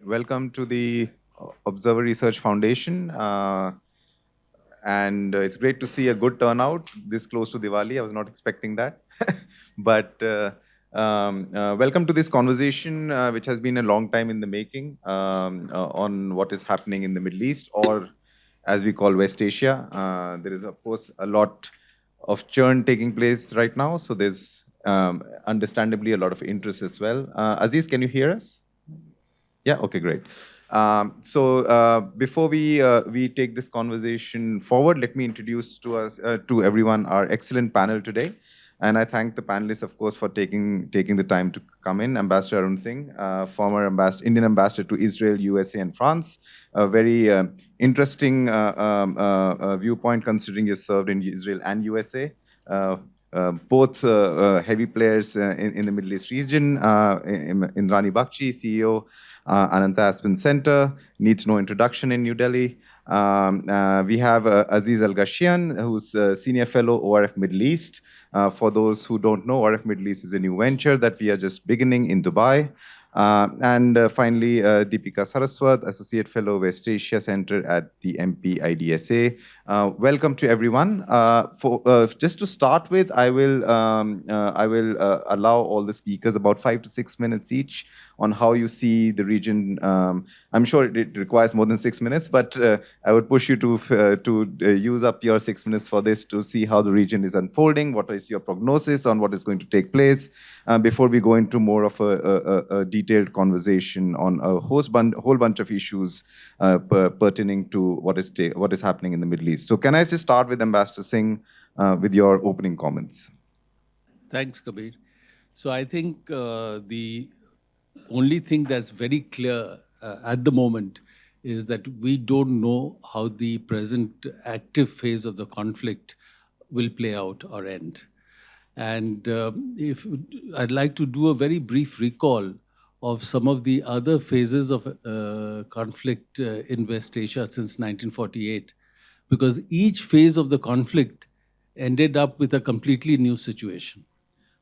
Welcome to the Observer Research Foundation. And it's great to see a good turnout this close to Diwali. I was not expecting that. But welcome to this conversation, which has been a long time in the making on what is happening in the Middle East, or as we call West Asia. There is, of course, a lot of churn taking place right now. So there's understandably a lot of interest as well. Aziz, can you hear us? Yeah, okay, great. Before we take this conversation forward, let me introduce to everyone our excellent panel today. And I thank the panelists, of course, for taking the time to come in. Ambassador Arun Singh, former Indian ambassador to Israel, USA, and France. A very interesting viewpoint, considering you served in Israel and USA. Both heavy players in the Middle East region. Indrani Bakshi, CEO, Ananta Aspen Center, needs no introduction in New Delhi. We have Aziz Al-Ghashian, who's Senior Fellow, ORF Middle East. For those who don't know, ORF Middle East is a new venture that we are just beginning in Dubai. Finally, Deepika Saraswat, Associate Fellow, West Asia Center at the MP IDSA. Welcome to everyone. Just to start with, I will allow all the speakers about 5 to 6 minutes each on how you see the region. I'm sure it requires more than 6 minutes, but I would push you to use up your 6 minutes for this to see how the region is unfolding. What is your prognosis on what is going to take place before we go into more of a detailed conversation on a whole bunch of issues pertaining to what is happening in the Middle East. So can I just start with Ambassador Singh with your opening comments? Thanks, Kabir. So I think the only thing that's very clear at the moment is that we don't know how the present active phase of the conflict will play out or end. And if I'd like to do a very brief recall of some of the other phases of conflict in West Asia since 1948, because each phase of the conflict ended up with a completely new situation.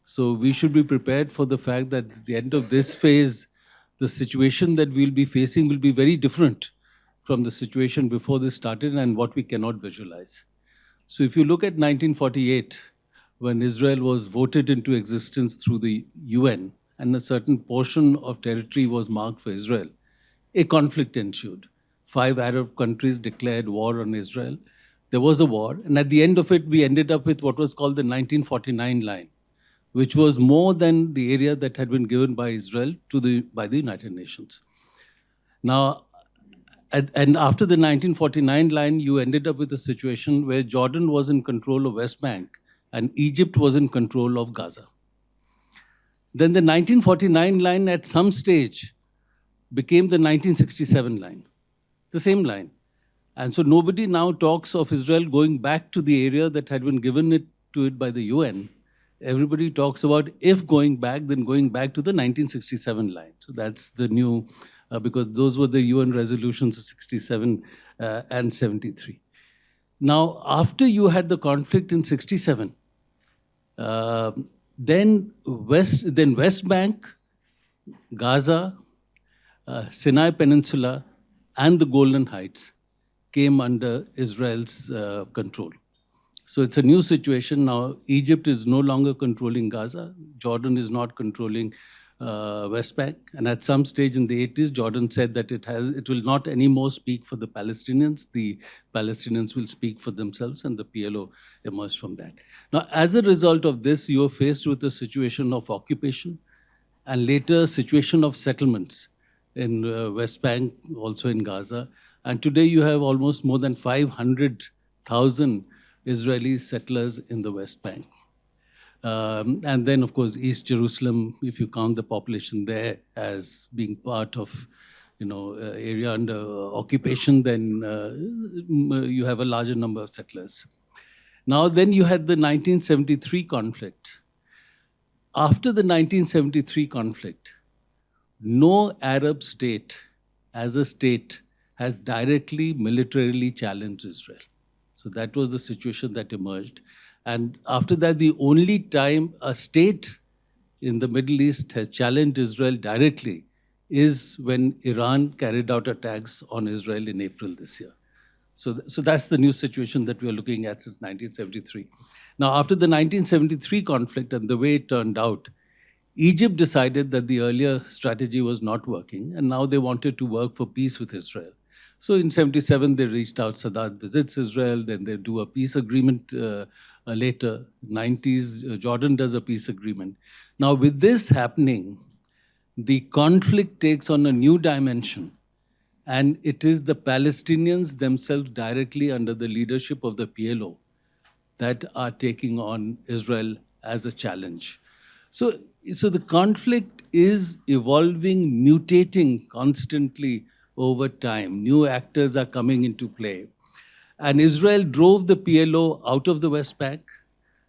So we should be prepared for the fact that at the end of this phase, the situation that we'll be facing will be very different from the situation before this started and what we cannot visualize. So if you look at 1948, when Israel was voted into existence through the UN, and a certain portion of territory was marked for Israel, a conflict ensued. 5 Arab countries declared war on Israel. There was a war, and at the end of it, we ended up with what was called the 1949 line, which was more than the area that had been given by Israel by the United Nations. Now, and after the 1949 line, you ended up with a situation where Jordan was in control of West Bank and Egypt was in control of Gaza. Then the 1949 line at some stage became the 1967 line, the same line. And so nobody now talks of Israel going back to the area that had been given to it by the UN. Everybody talks about, if going back, then going back to the 1967 line. So that's the new, because those were the UN resolutions of 67 and 73. Now, after you had the conflict in 67, then West Bank, Gaza, Sinai Peninsula, and the Golan Heights came under Israel's control. So it's a new situation now. Egypt is no longer controlling Gaza. Jordan is not controlling West Bank. And at some stage in the 80s, Jordan said that it will not anymore speak for the Palestinians. The Palestinians will speak for themselves, and the PLO emerged from that. Now, as a result of this, you are faced with a situation of occupation and later a situation of settlements in West Bank, also in Gaza. And today you have almost more than 500,000 Israeli settlers in the West Bank. And then, of course, East Jerusalem, if you count the population there as being part of, area under occupation, then you have a larger number of settlers. Now, then you had the 1973 conflict. After the 1973 conflict, no Arab state as a state has directly militarily challenged Israel. So that was the situation that emerged. And after that, the only time a state in the Middle East has challenged Israel directly is when Iran carried out attacks on Israel in April this year. So that's the new situation that we are looking at since 1973. Now, after the 1973 conflict and the way it turned out, Egypt decided that the earlier strategy was not working, and now they wanted to work for peace with Israel. So in 77, they reached out, Sadat visits Israel, then they do a peace agreement later. 90s, Jordan does a peace agreement. Now, with this happening, the conflict takes on a new dimension. And it is the Palestinians themselves directly under the leadership of the PLO that are taking on Israel as a challenge. So the conflict is evolving, mutating constantly over time. New actors are coming into play. And Israel drove the PLO out of the West Bank,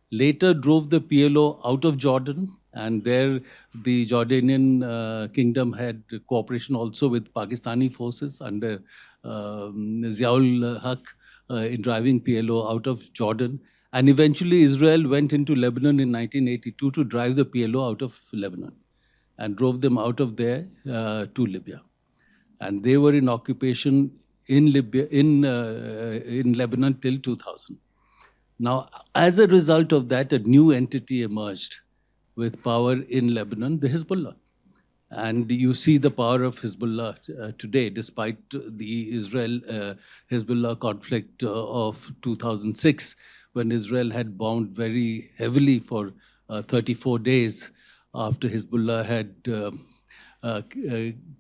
later drove the PLO out of Jordan, and there the Jordanian kingdom had cooperation also with Pakistani forces under Ziaul Haq in driving PLO out of Jordan. And eventually Israel went into Lebanon in 1982 to drive the PLO out of Lebanon and drove them out of there to Libya. And they were in occupation in Libya, in Lebanon till 2000. Now, as a result of that, a new entity emerged with power in Lebanon, the Hezbollah. And you see the power of Hezbollah today, despite the Israel-Hezbollah conflict of 2006, when Israel had bombed very heavily for 34 days after Hezbollah had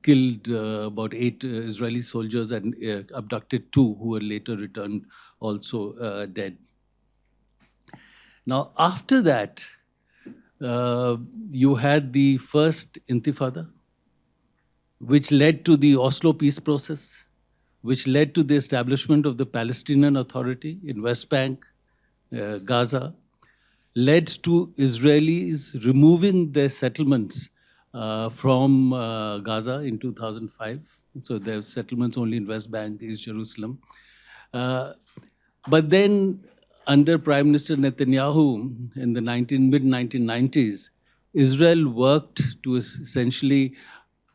killed about 8 Israeli soldiers and abducted 2 who were later returned also dead. Now, after that, you had the first Intifada, which led to the Oslo peace process, which led to the establishment of the Palestinian Authority in West Bank, Gaza, led to Israelis removing their settlements from Gaza in 2005. So there are settlements only in West Bank, East Jerusalem. But then under Prime Minister Netanyahu in the mid-1990s, Israel worked to essentially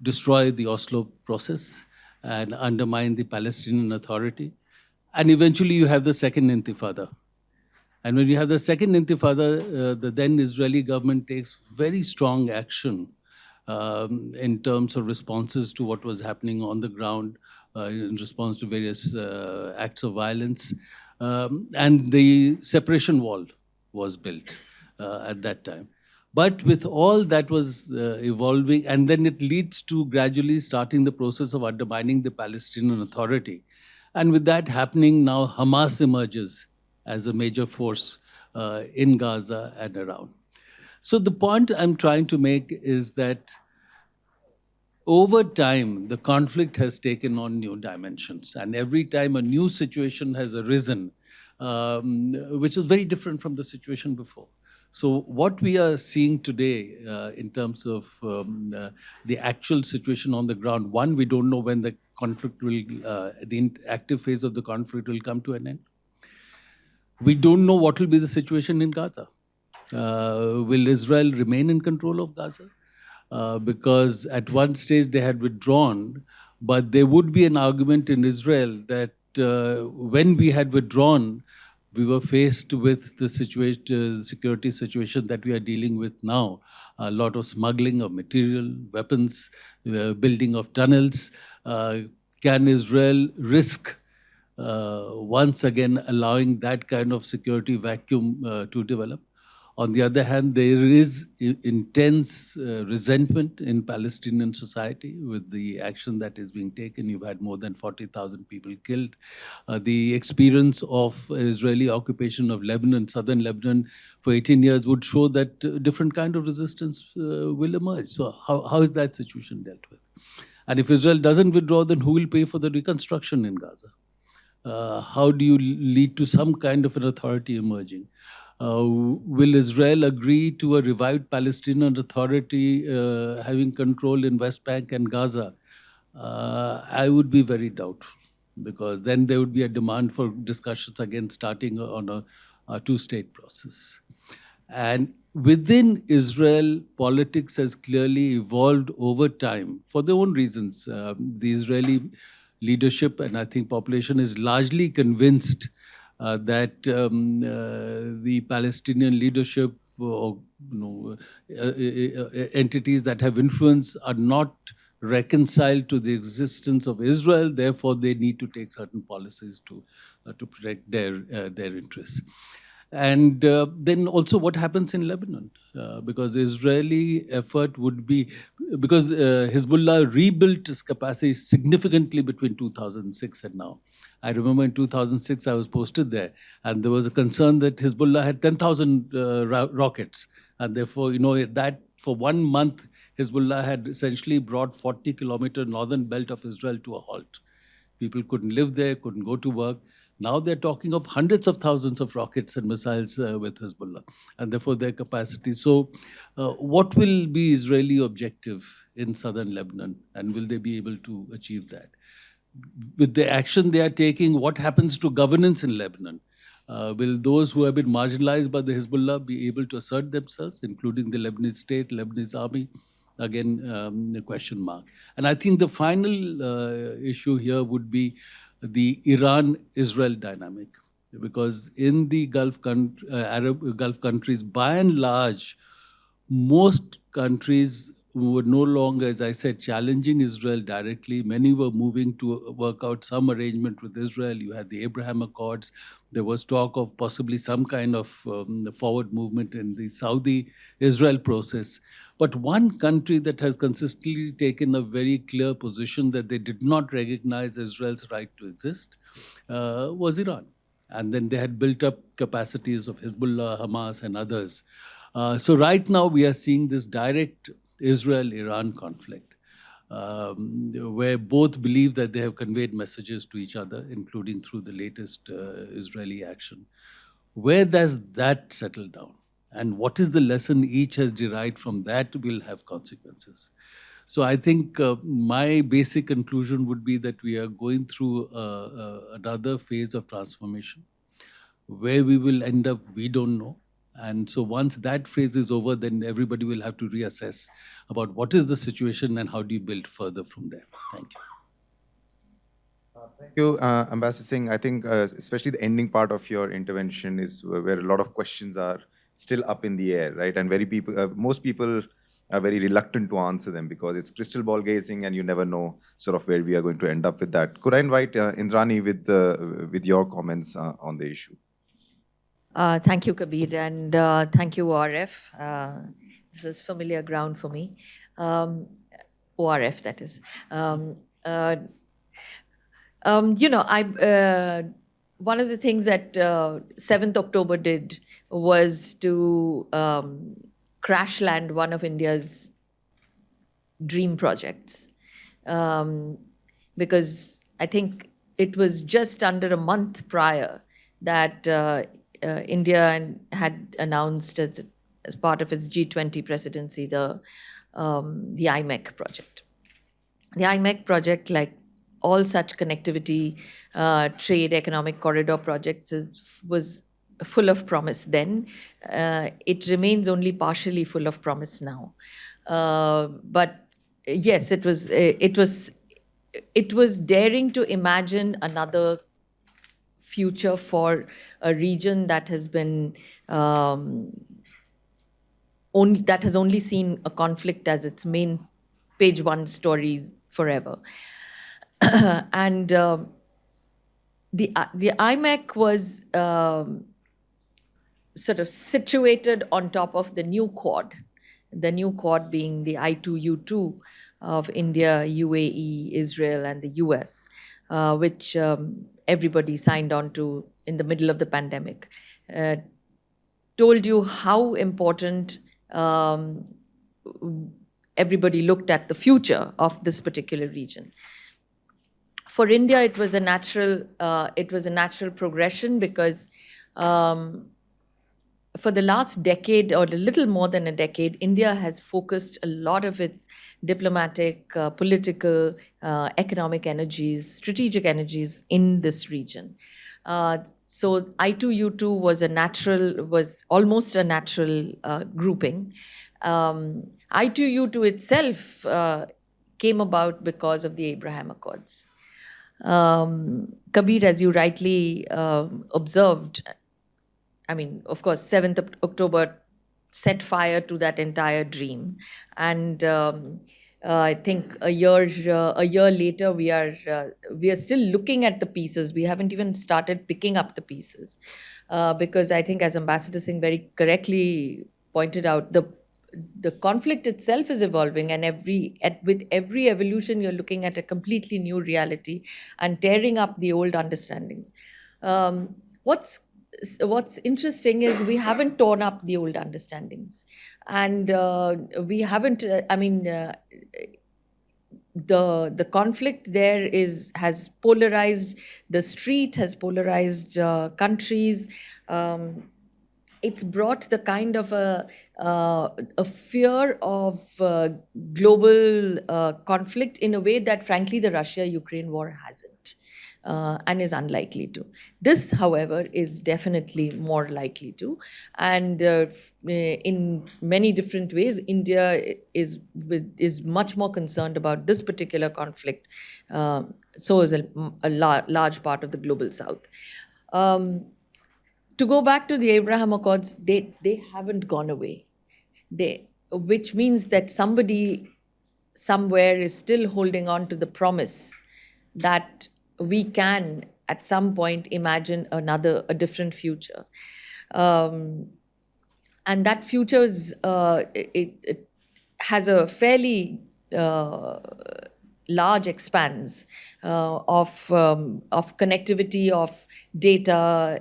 destroy the Oslo process and undermine the Palestinian Authority. And eventually you have the second Intifada. And when you have the second Intifada, the then Israeli government takes very strong action in terms of responses to what was happening on the ground, in response to various acts of violence. And the separation wall was built at that time. But with all that was evolving, and then it leads to gradually starting the process of undermining the Palestinian Authority. And with that happening, now Hamas emerges as a major force in Gaza and around. So the point I'm trying to make is that over time, the conflict has taken on new dimensions. And every time a new situation has arisen, which is very different from the situation before. So what we are seeing today in terms of the actual situation on the ground, one, we don't know when the conflict will, the active phase of the conflict will come to an end. We don't know what will be the situation in Gaza. Will Israel remain in control of Gaza? Because at one stage they had withdrawn, but there would be an argument in Israel that when we had withdrawn, we were faced with the security situation that we are dealing with now. A lot of smuggling of material, weapons, building of tunnels. Can Israel risk once again allowing that kind of security vacuum to develop? On the other hand, there is intense resentment in Palestinian society with the action that is being taken. You've had more than 40,000 people killed. The experience of Israeli occupation of Lebanon, southern Lebanon, for 18 years would show that different kind of resistance will emerge. So how is that situation dealt with? And if Israel doesn't withdraw, then who will pay for the reconstruction in Gaza? How do you lead to some kind of an authority emerging? Will Israel agree to a revived Palestinian Authority having control in West Bank and Gaza? I would be very doubtful, because then there would be a demand for discussions again starting on a two-state process. And within Israel, politics has clearly evolved over time for their own reasons. The Israeli leadership and I think population is largely convinced that the Palestinian leadership or entities that have influence are not reconciled to the existence of Israel. Therefore, they need to take certain policies to protect their interests. And then also what happens in Lebanon, because Israeli effort would be, because Hezbollah rebuilt its capacity significantly between 2006 and now. I remember in 2006 I was posted there, and there was a concern that Hezbollah had 10,000 rockets, and therefore, that for 1 month, Hezbollah had essentially brought 40-kilometer northern belt of Israel to a halt. People couldn't live there, couldn't go to work. Now they're talking of hundreds of thousands of rockets and missiles with Hezbollah, and therefore their capacity. So, what will be Israeli objective in southern Lebanon, and will they be able to achieve that? With the action they are taking, what happens to governance in Lebanon? Will those who have been marginalized by the Hezbollah be able to assert themselves, including the Lebanese state, Lebanese army? Again, a question mark. And I think the final issue here would be the Iran-Israel dynamic, because in the Arab Gulf countries, by and large, most countries were no longer, as I said, challenging Israel directly. Many were moving to work out some arrangement with Israel. You had the Abraham Accords. There was talk of possibly some kind of forward movement in the Saudi-Israel process. But one country that has consistently taken a very clear position that they did not recognize Israel's right to exist was Iran. And then they had built up capacities of Hezbollah, Hamas, and others. So right now we are seeing this direct Israel-Iran conflict, where both believe that they have conveyed messages to each other, including through the latest Israeli action. Where does that settle down? And what is the lesson each has derived from that will have consequences. So I think my basic conclusion would be that we are going through another phase of transformation. Where we will end up, we don't know. And so once that phase is over, then everybody will have to reassess about what is the situation and how do you build further from there. Thank you. Thank you, Ambassador Singh. I think especially the ending part of your intervention is where a lot of questions are still up in the air, right? And most people are very reluctant to answer them because it's crystal ball gazing and you never know sort of where we are going to end up with that. Could I invite Indrani with your comments on the issue? Thank you, Kabir, and thank you, ORF. This is familiar ground for me. ORF, that is. One of the things that 7th October did was to crash land one of India's dream projects. Because I think it was just under a month prior that India had announced as part of its G20 presidency the IMEC project. The IMEC project, like all such connectivity, trade, economic corridor projects, was full of promise then. It remains only partially full of promise now. But yes, it was daring to imagine another future for a region that has been only seen a conflict as its main page one stories forever. And the iMac was sort of situated on top of the new Quad being the I2U2 of India, UAE, Israel, and the US, which everybody signed on to in the middle of the pandemic. Told you how important everybody looked at the future of this particular region. For India, it was a natural progression because for the last decade or a little more than a decade, India has focused a lot of its diplomatic, political, economic energies, strategic energies in this region. So I2U2 was almost a natural grouping. I2U2 itself came about because of the Abraham Accords. Kabir, as you rightly observed, I mean, of course, 7th October set fire to that entire dream. And I think a year later, we are still looking at the pieces. We haven't even started picking up the pieces. Because I think, as Ambassador Singh very correctly pointed out, the conflict itself is evolving, and with every evolution, you're looking at a completely new reality and tearing up the old understandings. What's interesting is we haven't torn up the old understandings, and we haven't. The conflict there has polarized the street, has polarized countries. It's brought the kind of a fear of global conflict in a way that, frankly, the Russia-Ukraine war hasn't. And is unlikely to. This, however, is definitely more likely to. And in many different ways, India is much more concerned about this particular conflict. So is a large part of the global south. To go back to the Abraham Accords, they haven't gone away. Which means that somebody somewhere is still holding on to the promise that we can, at some point, imagine a different future. And that future it has a fairly large expanse of connectivity, of data,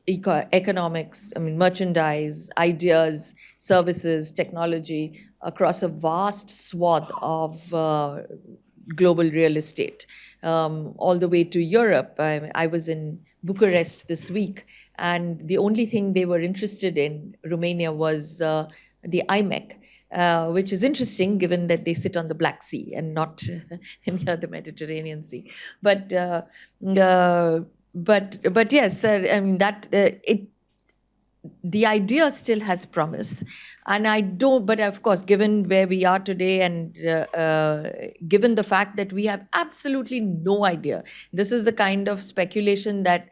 economics, merchandise, ideas, services, technology, across a vast swath of global real estate, all the way to Europe. I was in Bucharest this week, and the only thing they were interested in, Romania, was the iMac, which is interesting given that they sit on the Black Sea and not near the Mediterranean Sea. But yes, the idea still has promise. And but of course, given where we are today, and given the fact that we have absolutely no idea, this is the kind of speculation that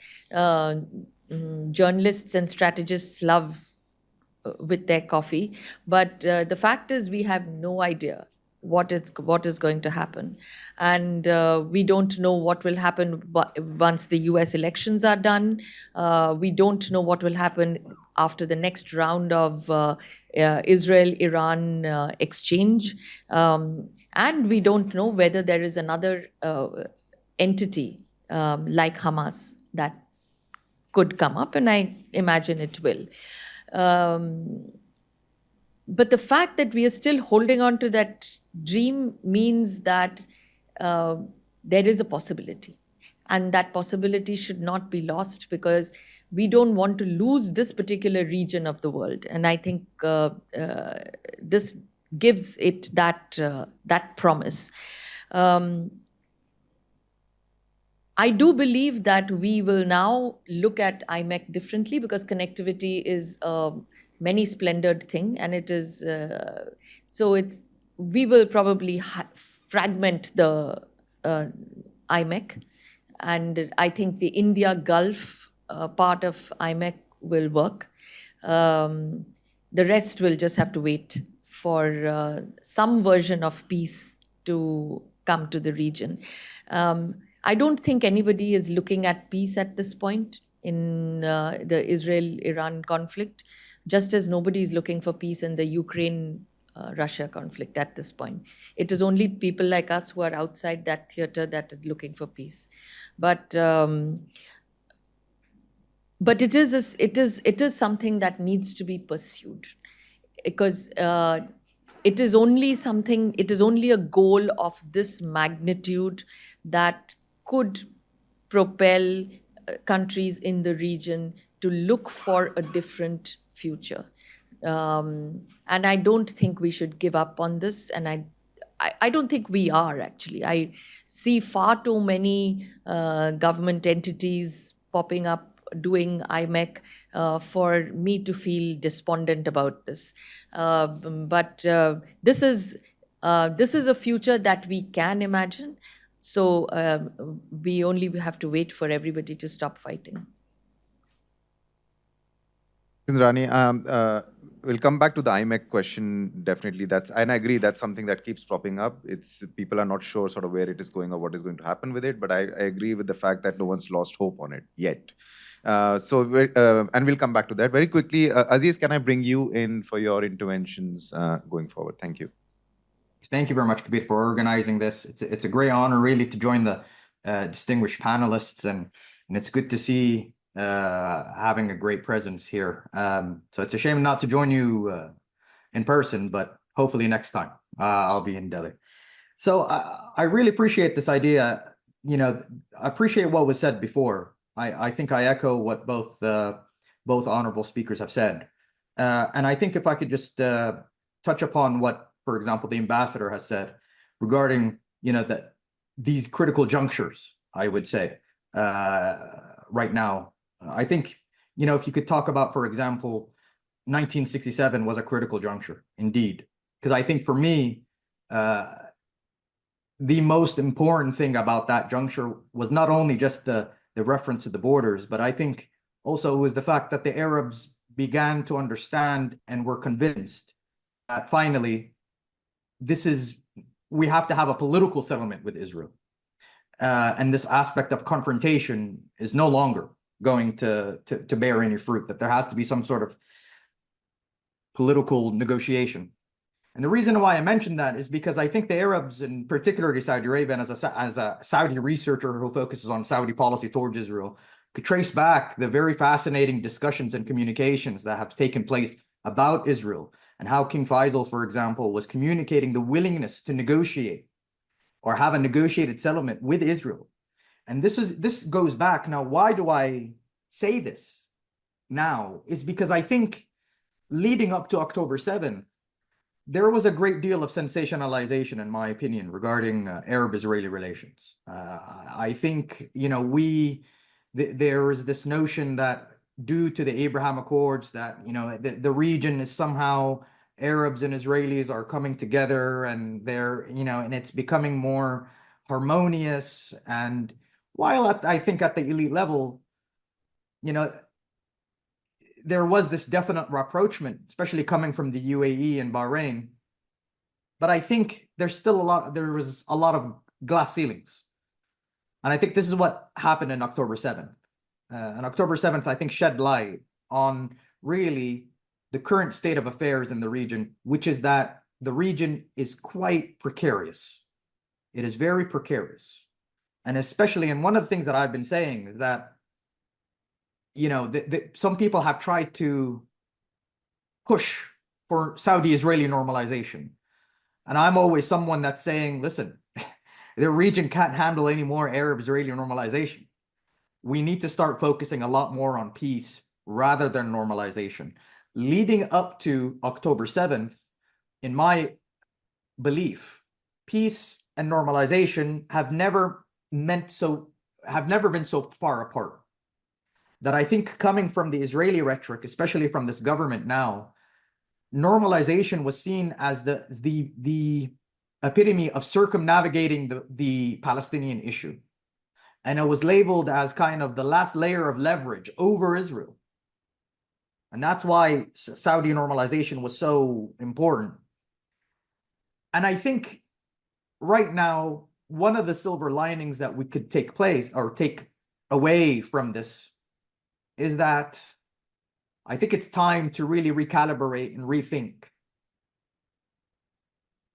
journalists and strategists love with their coffee. But the fact is, we have no idea what is going to happen. And we don't know what will happen once the US elections are done. We don't know what will happen after the next round of Israel-Iran exchange. And we don't know whether there is another entity like Hamas that could come up, and I imagine it will. But the fact that we are still holding on to that dream means that there is a possibility. And that possibility should not be lost, because we don't want to lose this particular region of the world. And I think this gives it that promise. I do believe that we will now look at IMEC differently, because connectivity is many splendored thing, and it is we will probably fragment the IMEC, and I think the India Gulf part of IMEC will work. The rest will just have to wait for some version of peace to come to the region. I don't think anybody is looking at peace at this point in the Israel-Iran conflict, just as nobody is looking for peace in the Ukraine-Russia conflict at this point. It is only people like us who are outside that theater that is looking for peace. But it is something that needs to be pursued, because it is only a goal of this magnitude that could propel countries in the region to look for a different future. And I don't think we should give up on this. And I don't think we are, actually. I see far too many government entities popping up doing IMEC for me to feel despondent about this. But this is a future that we can imagine. So we only have to wait for everybody to stop fighting. Rani, we'll come back to the IMEC question. Definitely, and I agree that's something that keeps popping up. It's people are not sure sort of where it is going or what is going to happen with it. But I agree with the fact that no one's lost hope on it yet. And we'll come back to that very quickly. Aziz, can I bring you in for your interventions going forward? Thank you. Thank you very much, Kabir, for organizing this. It's a great honor, really, to join the distinguished panelists, and it's good to see having a great presence here. So it's a shame not to join you in person, but hopefully next time I'll be in Delhi. So I really appreciate this idea. I appreciate what was said before. I think I echo what both honorable speakers have said. And I think if I could just touch upon what, for example, the ambassador has said regarding, that these critical junctures, I would say, right now. I think, if you could talk about, for example, 1967 was a critical juncture, indeed. Because I think for me, the most important thing about that juncture was not only just the reference to the borders, but I think also it was the fact that the Arabs began to understand and were convinced that finally, we have to have a political settlement with Israel. And this aspect of confrontation is no longer going to bear any fruit, that there has to be some sort of political negotiation. And the reason why I mentioned that is because I think the Arabs, and particularly Saudi Arabia, and as a Saudi researcher who focuses on Saudi policy towards Israel, could trace back the very fascinating discussions and communications that have taken place about Israel, and how King Faisal, for example, was communicating the willingness to negotiate or have a negotiated settlement with Israel. And this goes back. Now, why do I say this now? Is because I think leading up to October 7th, there was a great deal of sensationalization, in my opinion, regarding Arab-Israeli relations. I think, there is this notion that due to the Abraham Accords, that, the region is somehow Arabs and Israelis are coming together, and they're, and it's becoming more harmonious. And while I think at the elite level, there was this definite rapprochement, especially coming from the UAE and Bahrain. But I think there was a lot of glass ceilings. And I think this is what happened in October 7th. And October 7th, I think, shed light on really the current state of affairs in the region, which is that the region is quite precarious. It is very precarious. And especially, and one of the things that I've been saying is that, some people have tried to push for Saudi-Israeli normalization. And I'm always someone that's saying, listen, the region can't handle any more Arab-Israeli normalization. We need to start focusing a lot more on peace rather than normalization. Leading up to October 7th, in my belief, peace and normalization have never been so far apart. That I think, coming from the Israeli rhetoric, especially from this government now, normalization was seen as the epitome of circumnavigating the Palestinian issue. And it was labeled as kind of the last layer of leverage over Israel. And that's why Saudi normalization was so important. And I think right now, one of the silver linings that we could take away from this is that I think it's time to really recalibrate and rethink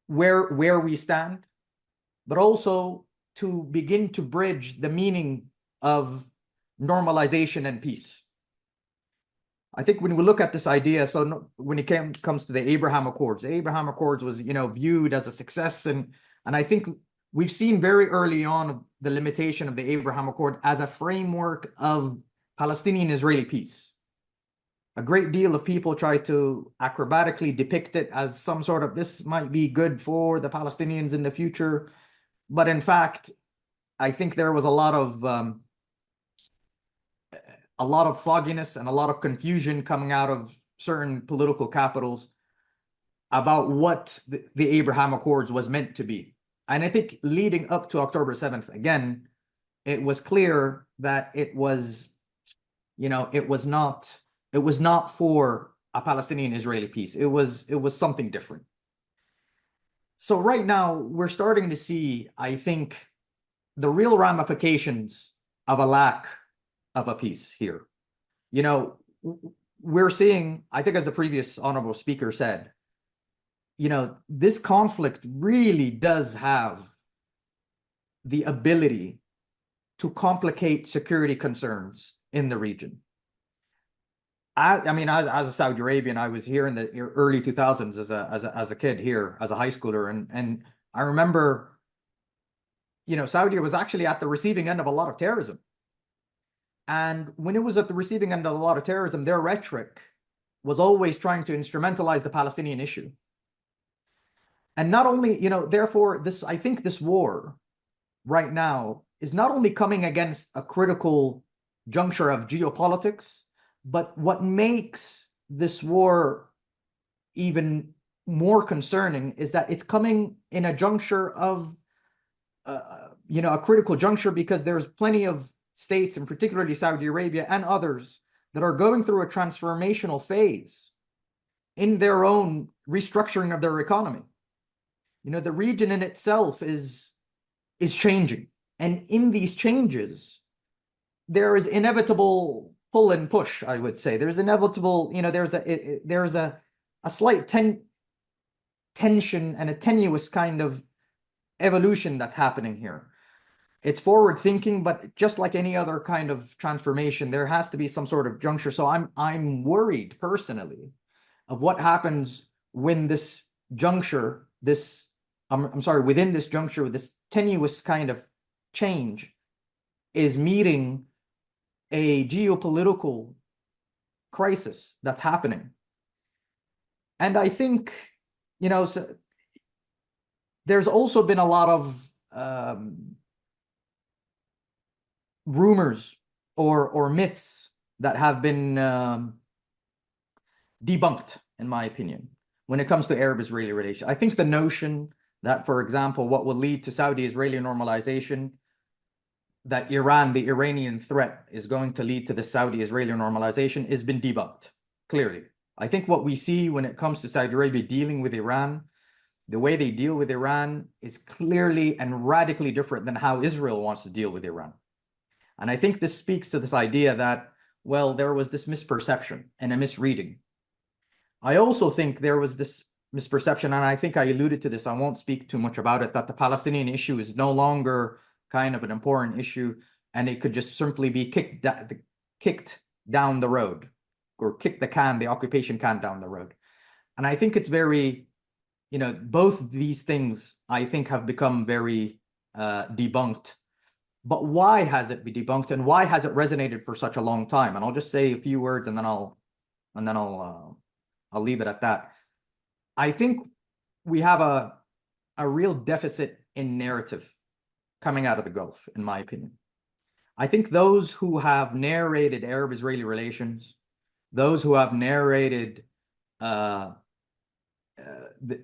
where we stand, but also to begin to bridge the meaning of normalization and peace. I think when we look at this idea, so when it comes to the Abraham Accords was, viewed as a success. And I think we've seen very early on the limitation of the Abraham Accord as a framework of Palestinian-Israeli peace. A great deal of people try to acrobatically depict it as some sort of this might be good for the Palestinians in the future. But in fact, I think there was a lot of fogginess and a lot of confusion coming out of certain political capitals about what the Abraham Accords was meant to be. And I think leading up to October 7th, again, it was clear that it was, it was not for a Palestinian-Israeli peace. It was something different. So right now, we're starting to see, I think, the real ramifications of a lack of a peace here. We're seeing, I think as the previous honorable speaker said, this conflict really does have the ability to complicate security concerns in the region. I mean, as a Saudi Arabian, I was here in the early 2000s as a kid here, as a high schooler. And I remember, Saudi was actually at the receiving end of a lot of terrorism. And when it was at the receiving end of a lot of terrorism, their rhetoric was always trying to instrumentalize the Palestinian issue. And not only, therefore, I think this war right now is not only coming against a critical juncture of geopolitics, but what makes this war even more concerning is that it's coming in a juncture of, a critical juncture, because there's plenty of states, and particularly Saudi Arabia and others, that are going through a transformational phase in their own restructuring of their economy. The region in itself is changing. And in these changes, there is inevitable pull and push, I would say. There's inevitable, there's a slight tension and a tenuous kind of evolution that's happening here. It's forward thinking, but just like any other kind of transformation, there has to be some sort of juncture. So I'm worried personally of what happens when this juncture, within this juncture, this tenuous kind of change is meeting a geopolitical crisis that's happening. And I think, so there's also been a lot of rumors or myths that have been debunked, in my opinion, when it comes to Arab-Israeli relations. I think the notion that, for example, what will lead to Saudi-Israeli normalization, that Iran, the Iranian threat, is going to lead to the Saudi-Israeli normalization, has been debunked, clearly. I think what we see when it comes to Saudi Arabia dealing with Iran, the way they deal with Iran is clearly and radically different than how Israel wants to deal with Iran. And I think this speaks to this idea that, well, there was this misperception and a misreading. I also think there was this misperception, and I think I alluded to this, I won't speak too much about it, that the Palestinian issue is no longer kind of an important issue, and it could just simply be kicked down the road, or kick the occupation can down the road. And I think it's very, both these things, I think, have become very debunked. But why has it been debunked, and why has it resonated for such a long time? And I'll just say a few words, and then I'll leave it at that. I think we have a real deficit in narrative coming out of the Gulf, in my opinion. I think those who have narrated Arab-Israeli relations, those who have narrated the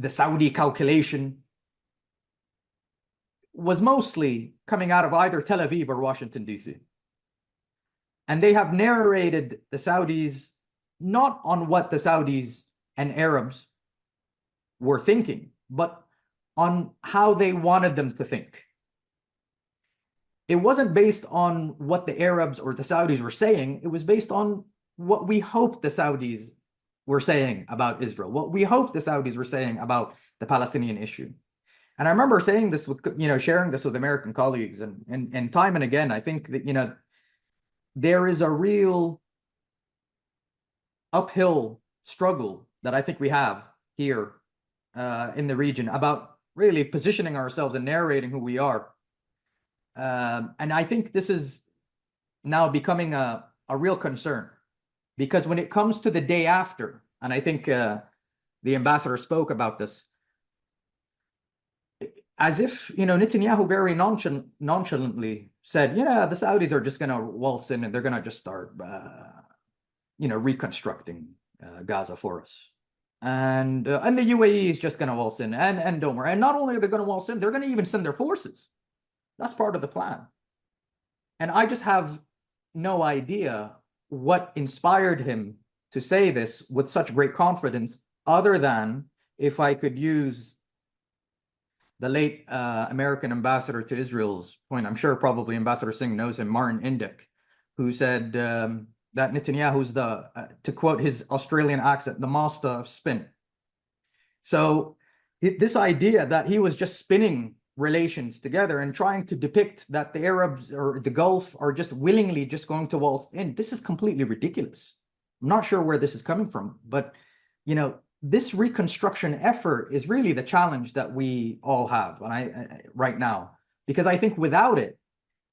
Saudi calculation, was mostly coming out of either Tel Aviv or Washington, D.C. And they have narrated the Saudis not on what the Saudis and Arabs were thinking, but on how they wanted them to think. It wasn't based on what the Arabs or the Saudis were saying. It was based on what we hoped the Saudis were saying about Israel, what we hoped the Saudis were saying about the Palestinian issue. And I remember saying this with, sharing this with American colleagues, and time and again, I think that, there is a real uphill struggle that I think we have here in the region about really positioning ourselves and narrating who we are. And I think this is now becoming a real concern. Because when it comes to the day after, and I think the ambassador spoke about this, as if, Netanyahu very nonchalantly said, yeah, the Saudis are just going to waltz in and they're going to just start, reconstructing Gaza for us. And the UAE is just going to waltz in, and don't worry. And not only are they going to waltz in, they're going to even send their forces. That's part of the plan. And I just have no idea what inspired him to say this with such great confidence, other than, if I could use the late American ambassador to Israel's point, I'm sure probably Ambassador Singh knows him, Martin Indyk, who said that Netanyahu's to quote his Australian accent, the master of spin. So this idea that he was just spinning relations together and trying to depict that the Arabs or the Gulf are just willingly just going to waltz in, this is completely ridiculous. I'm not sure where this is coming from, but this reconstruction effort is really the challenge that we all have right now, because I think without it,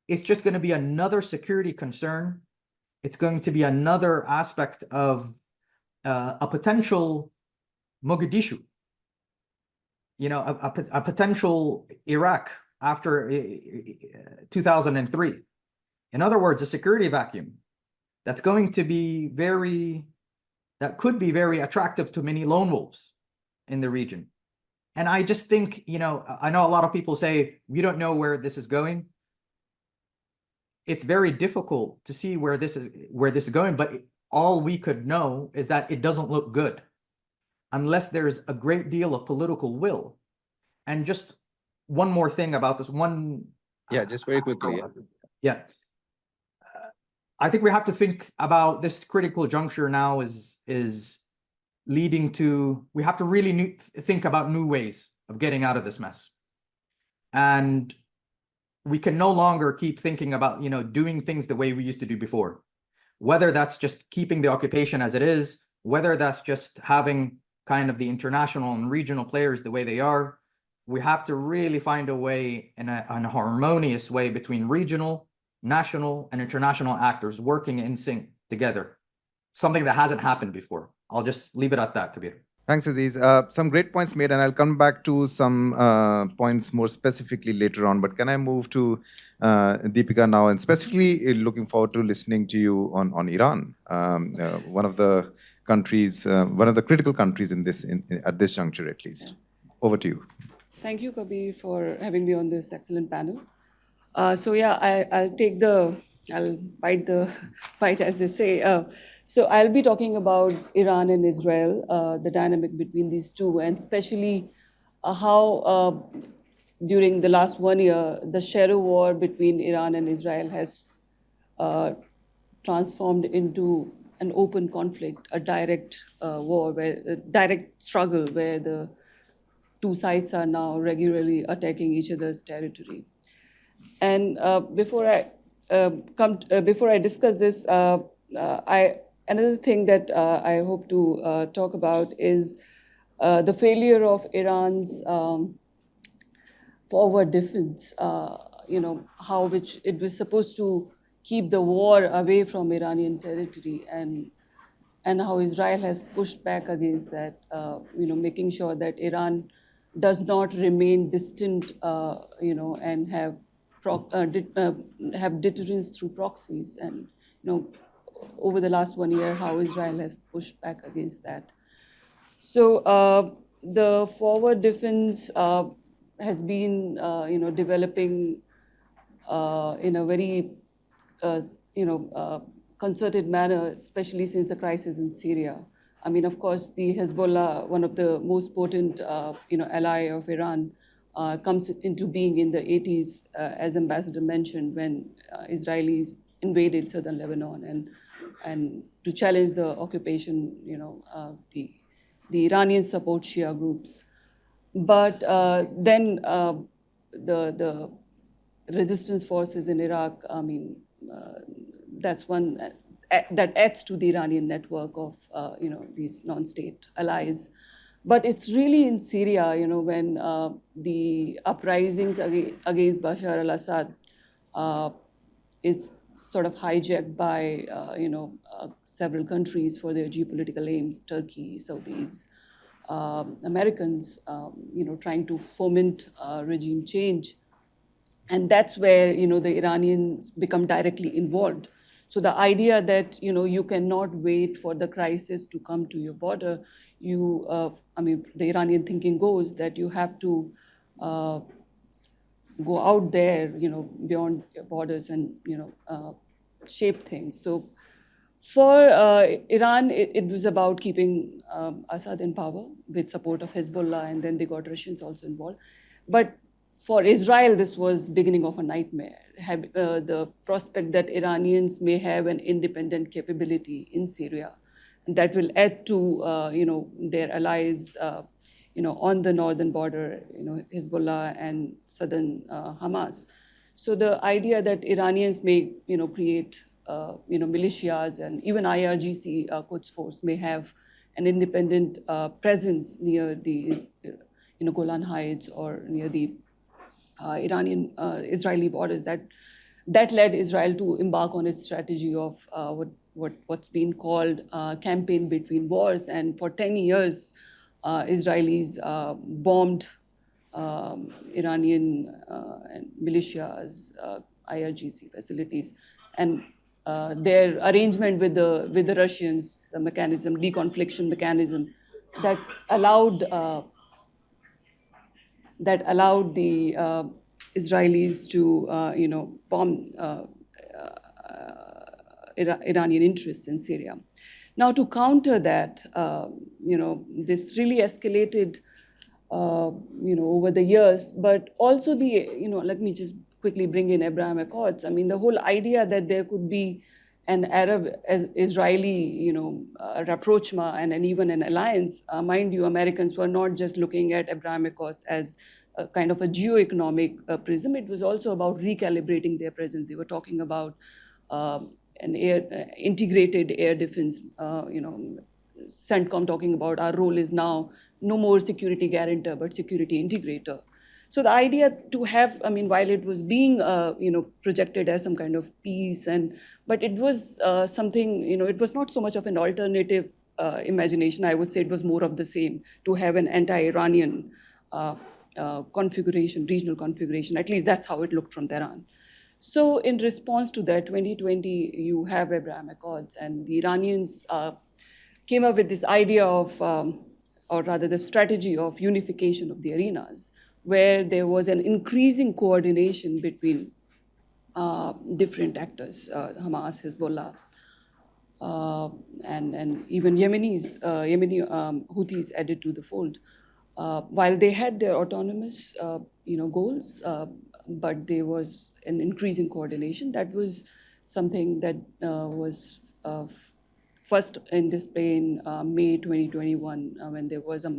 it's just going to be another security concern. It's going to be another aspect of a potential Mogadishu, a potential Iraq after 2003. In other words, a security vacuum that's going to be that could be very attractive to many lone wolves in the region. And I just think, I know a lot of people say, we don't know where this is going. It's very difficult to see where this is going, but all we could know is that it doesn't look good unless there's a great deal of political will. And just one more thing about this one. Yeah, just very quickly. Yeah. I think we have to think about this critical juncture now is leading to, we have to really think about new ways of getting out of this mess. And we can no longer keep thinking about, doing things the way we used to do before, whether that's just keeping the occupation as it is, whether that's just having kind of the international and regional players the way they are. We have to really find a way in a harmonious way between regional, national, and international actors working in sync together. Something that hasn't happened before. I'll just leave it at that, Kabir. Thanks, Aziz. Some great points made, and I'll come back to some points more specifically later on. But can I move to Deepika now, and specifically looking forward to listening to you on Iran, one of the countries, one of the critical countries in this, at this juncture at least. Yeah. Over to you. Thank you, Kabir, for having me on this excellent panel. I'll bite the bite, as they say. So I'll be talking about Iran and Israel, the dynamic between these two, and especially how during the last 1 year, the shadow war between Iran and Israel has transformed into an open conflict, a direct war, a direct struggle where the two sides are now regularly attacking each other's territory. And before I discuss this, another thing that I hope to talk about is the failure of Iran's forward defense. Which it was supposed to keep the war away from Iranian territory, and how Israel has pushed back against that. Making sure that Iran does not remain distant, and have deterrence through proxies. And over the last 1 year, how Israel has pushed back against that. So the forward defense has been, developing in a very, concerted manner, especially since the crisis in Syria. I mean, of course, the Hezbollah, one of the most potent, ally of Iran, comes into being in the 80s, as Ambassador mentioned, when Israelis invaded southern Lebanon and to challenge the occupation, the Iranian support Shia groups. But then the resistance forces in Iraq, that's one that adds to the Iranian network of, these non-state allies. But it's really in Syria, when the uprisings against Bashar al-Assad is sort of hijacked by several countries for their geopolitical aims, Turkey, Saudis, Americans, trying to foment regime change. And that's where, the Iranians become directly involved. So the idea that, you cannot wait for the crisis to come to your border, the Iranian thinking goes that you have to go out there, beyond your borders and, shape things. So for Iran, it was about keeping Assad in power with support of Hezbollah, and then they got Russians also involved. But for Israel, this was beginning of a nightmare. The prospect that Iranians may have an independent capability in Syria, and that will add to their allies, on the northern border, Hezbollah and southern Hamas. So the idea that Iranians may, create, militias, and even IRGC, Quds Force, may have an independent presence near the, Golan Heights or near the Iranian-Israeli borders. That led Israel to embark on its strategy of what's been called campaign between wars. And for 10 years, Israelis bombed Iranian militias, IRGC facilities, and their arrangement with the Russians, the mechanism, deconfliction mechanism, that allowed the Israelis to bomb Iranian interests in Syria. Now, to counter that, this really escalated, over the years. But also let me just quickly bring in Abraham Accords. I mean, the whole idea that there could be an Arab-Israeli, rapprochement and even an alliance. Mind you, Americans were not just looking at Abraham Accords as a kind of a geoeconomic prism. It was also about recalibrating their presence. They were talking about an integrated air defense, CENTCOM talking about our role is now no more security guarantor, but security integrator. So the idea to have, while it was being, projected as some kind of peace, but it was something, it was not so much of an alternative imagination. I would say it was more of the same, to have an anti-Iranian configuration, regional configuration. At least that's how it looked from Tehran. So in response to that, 2020, you have Abraham Accords, and the Iranians came up with this idea of, or rather the strategy of unification of the arenas, where there was an increasing coordination between different actors, Hamas, Hezbollah, and even Yemeni Houthis added to the fold. While they had their autonomous, goals, but there was an increasing coordination. That was something that was first in display in May 2021, when there was a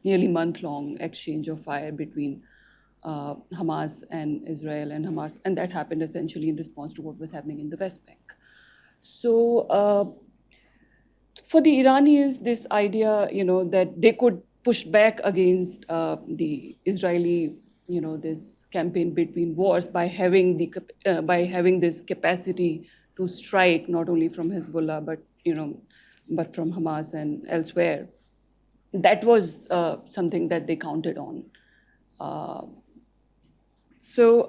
nearly month-long exchange of fire between Hamas and Israel and Hamas, and that happened essentially in response to what was happening in the West Bank. So for the Iranians, this idea, that they could push back against the Israeli, this campaign between wars by having this capacity to strike not only from Hezbollah but from Hamas and elsewhere. That was something that they counted on. So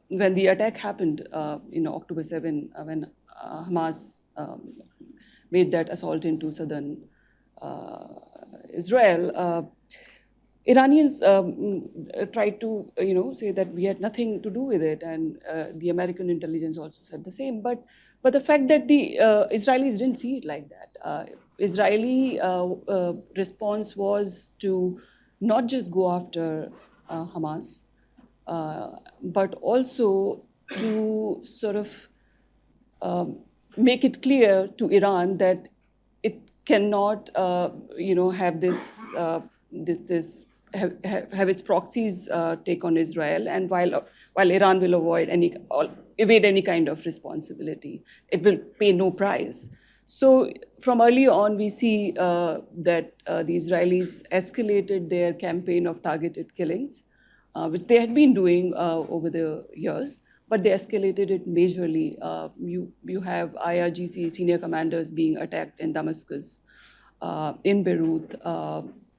when the attack happened, October 7, when Hamas made that assault into southern Israel, Iranians tried to, say that we had nothing to do with it, and the American intelligence also said the same. But the fact that the Israelis didn't see it like that. Israeli response was to not just go after Hamas, but also to sort of make it clear to Iran that it cannot, have this have its proxies take on Israel, and while Iran will evade any kind of responsibility, it will pay no price. So from early on, we see that the Israelis escalated their campaign of targeted killings, which they had been doing over the years, but they escalated it majorly. You have IRGC senior commanders being attacked in Damascus, in Beirut,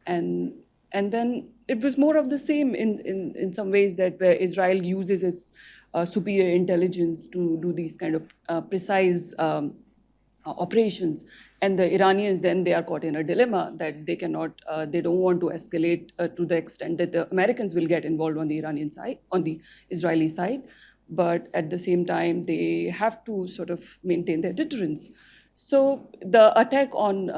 and then it was more of the same in some ways, that where Israel uses its superior intelligence to do these kind of precise operations, and the Iranians, then they are caught in a dilemma that they cannot, they don't want to escalate to the extent that the Americans will get involved on the Iranian side, on the Israeli side, but at the same time they have to sort of maintain their deterrence. So the attack on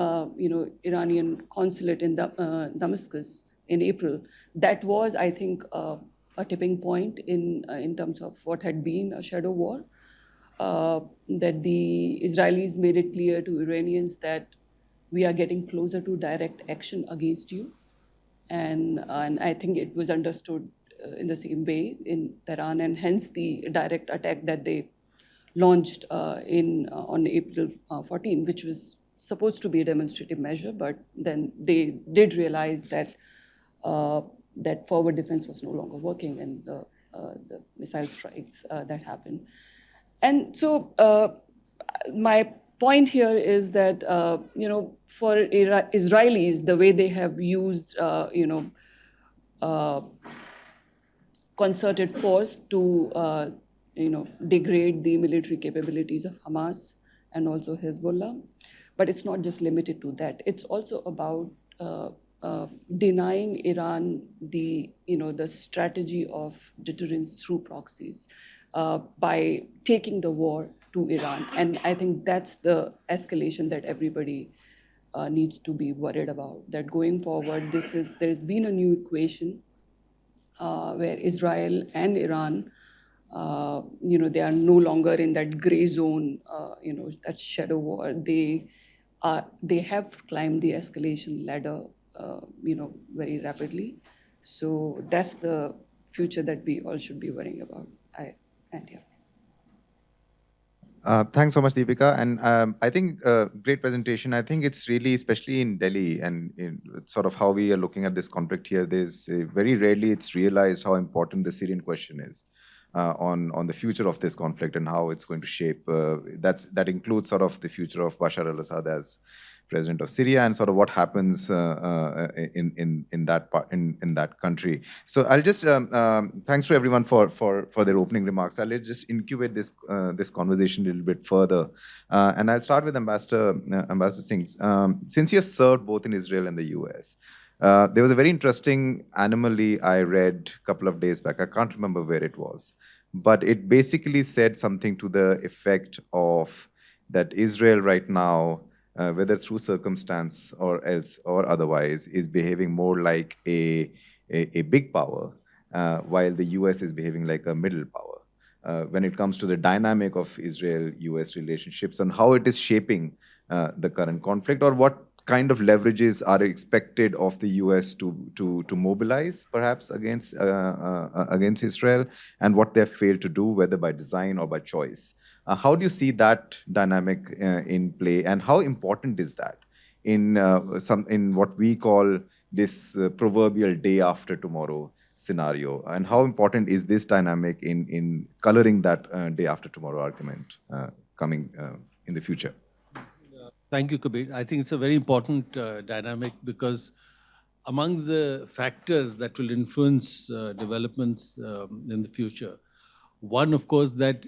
Iranian consulate in Damascus in April, that was, I think, a tipping point in terms of what had been a shadow war. That the Israelis made it clear to Iranians that we are getting closer to direct action against you. And I think it was understood in the same way in Tehran, and hence the direct attack that they launched on April 14, which was supposed to be a demonstrative measure, but then they did realize that that forward defense was no longer working, and the missile strikes that happened. And so my point here is that, for Israelis, the way they have used, concerted force to, degrade the military capabilities of Hamas and also Hezbollah. But it's not just limited to that. It's also about denying Iran the strategy of deterrence through proxies. By taking the war to Iran. And I think that's the escalation that everybody needs to be worried about, that going forward, there's been a new equation where Israel and Iran, they are no longer in that gray zone, that shadow war. They have climbed the escalation ladder, very rapidly. So that's the future that we all should be worrying about. Thanks so much, Deepika. And I think great presentation. I think it's really, especially in Delhi and in sort of how we are looking at this conflict here, there's very rarely it's realized how important the Syrian question is on the future of this conflict and how it's going to shape. That includes sort of the future of Bashar al-Assad as president of Syria and sort of what happens in that country. So I'll just thanks to everyone for their opening remarks. I'll just incubate this conversation a little bit further, and I'll start with Ambassador Singh. Since you have served both in Israel and the US, there was a very interesting anomaly I read a couple of days back. I can't remember where it was, but it basically said something to the effect of that Israel right now, whether through circumstance or else or otherwise, is behaving more like a big power, while the US is behaving like a middle power. When it comes to the dynamic of Israel-US relationships and how it is shaping the current conflict, or what kind of leverages are expected of the US to mobilize, perhaps against Israel, and what they have failed to do, whether by design or by choice. How do you see that dynamic in play, and how important is that in what we call this proverbial day after tomorrow scenario? And how important is this dynamic in coloring that day after tomorrow argument coming in the future? Thank you, Kabir. I think it's a very important dynamic, because among the factors that will influence developments in the future, one, of course, that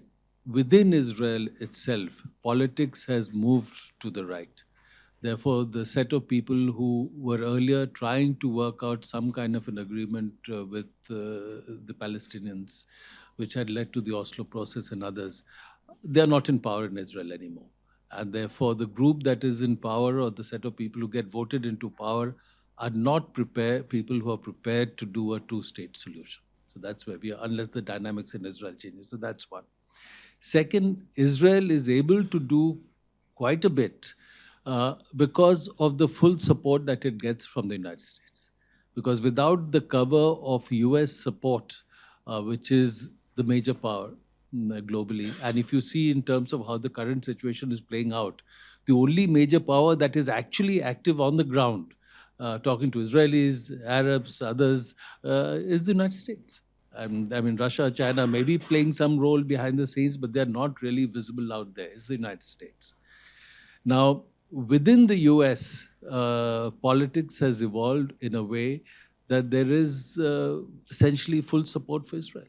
within Israel itself, politics has moved to the right. Therefore, the set of people who were earlier trying to work out some kind of an agreement with the Palestinians, which had led to the Oslo process and others, they are not in power in Israel anymore. And therefore, the group that is in power, or the set of people who get voted into power, are not people who are prepared to do a two-state solution. So that's where we are, unless the dynamics in Israel changes. So that's one. Second, Israel is able to do quite a bit because of the full support that it gets from the United States. Because without the cover of US support, which is the major power globally, and if you see in terms of how the current situation is playing out, the only major power that is actually active on the ground, talking to Israelis, Arabs, others, is the United States. I mean, Russia, China may be playing some role behind the scenes, but they're not really visible out there. It's the United States. Now, within the US, politics has evolved in a way that there is essentially full support for Israel.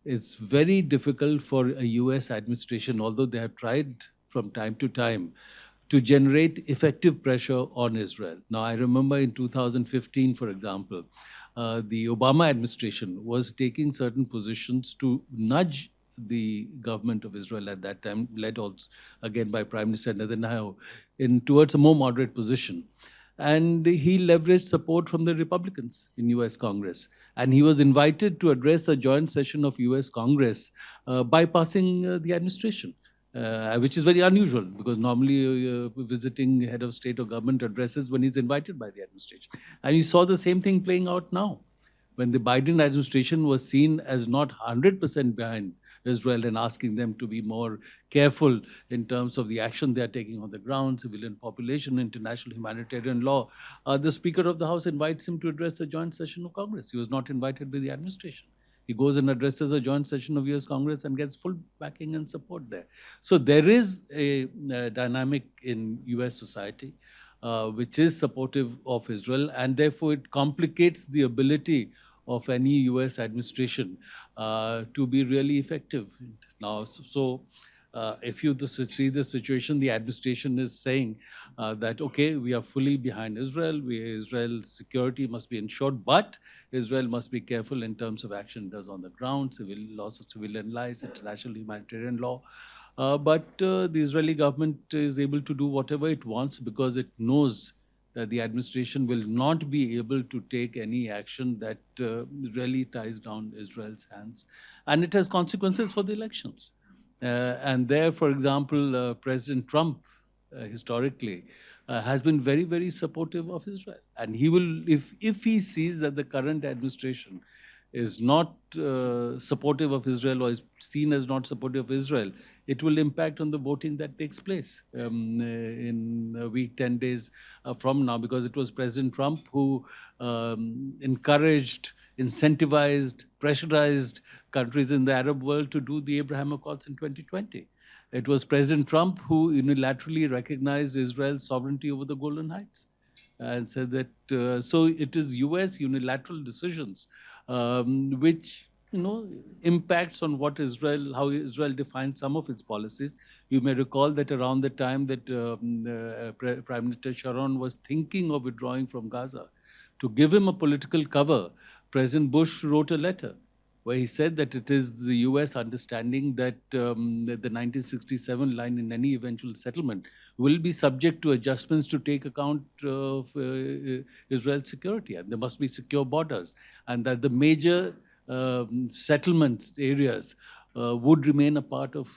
It's very difficult for a US administration, although they have tried from time to time, to generate effective pressure on Israel. Now, I remember in 2015, for example, the Obama administration was taking certain positions to nudge the government of Israel at that time, led also again by Prime Minister Netanyahu, towards a more moderate position. And he leveraged support from the Republicans in US Congress. And he was invited to address a joint session of US Congress bypassing the administration. Which is very unusual because normally visiting head of state or government addresses when he's invited by the administration. And you saw the same thing playing out now when the Biden administration was seen as not 100% behind Israel and asking them to be more careful in terms of the action they are taking on the ground, civilian population, international humanitarian law. The Speaker of the House invites him to address a joint session of Congress. He was not invited by the administration. He goes and addresses a joint session of US Congress and gets full backing and support there. So there is a dynamic in US society which is supportive of Israel, and therefore it complicates the ability of any US administration to be really effective. Now, if you see the situation, the administration is saying that, okay, we are fully behind Israel. Israel's security must be ensured, but Israel must be careful in terms of action it does on the ground, loss of civilian lives, international humanitarian law. But the Israeli government is able to do whatever it wants because it knows that the administration will not be able to take any action that really ties down Israel's hands. And it has consequences for the elections. And there, for example, President Trump, historically, has been very, very supportive of Israel. And he will, if he sees that the current administration is not supportive of Israel or is seen as not supportive of Israel, it will impact on the voting that takes place in a week, 10 days from now, because it was President Trump who encouraged, incentivized, pressurized countries in the Arab world to do the Abraham Accords in 2020. It was President Trump who unilaterally recognized Israel's sovereignty over the Golan Heights and said that, so it is US unilateral decisions which impacts on what Israel, how Israel defines some of its policies. You may recall that around the time that Prime Minister Sharon was thinking of withdrawing from Gaza, to give him a political cover, President Bush wrote a letter where he said that it is the US understanding that the 1967 line in any eventual settlement will be subject to adjustments to take account of Israel's security, and there must be secure borders, and that the major settlement areas would remain a part of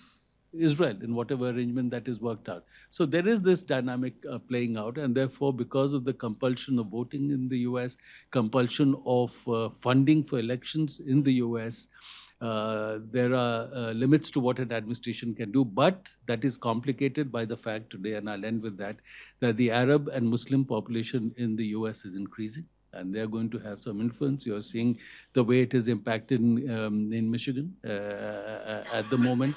Israel in whatever arrangement that is worked out. So there is this dynamic playing out, and therefore, because of the compulsion of voting in the US, compulsion of funding for elections in the US, there are limits to what an administration can do, but that is complicated by the fact today, and I'll end with that the Arab and Muslim population in the US is increasing, and they're going to have some influence. You're seeing the way it is impacted in Michigan at the moment.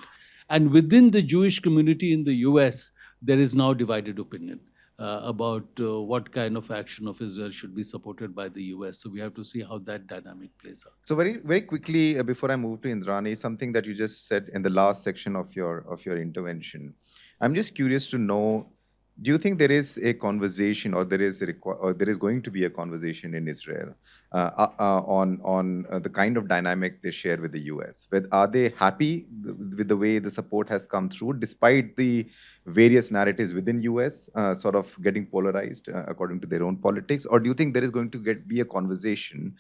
And within the Jewish community in the US, there is now divided opinion about what kind of action of Israel should be supported by the US. So we have to see how that dynamic plays out. So very, very quickly, before I move to Indrani, something that you just said in the last section of your intervention. I'm just curious to know, do you think there is a conversation, or there is going to be a conversation in Israel on the kind of dynamic they share with the US? Are they happy with the way the support has come through, despite the various narratives within US sort of getting polarized according to their own politics? Or do you think there is going to be a conversation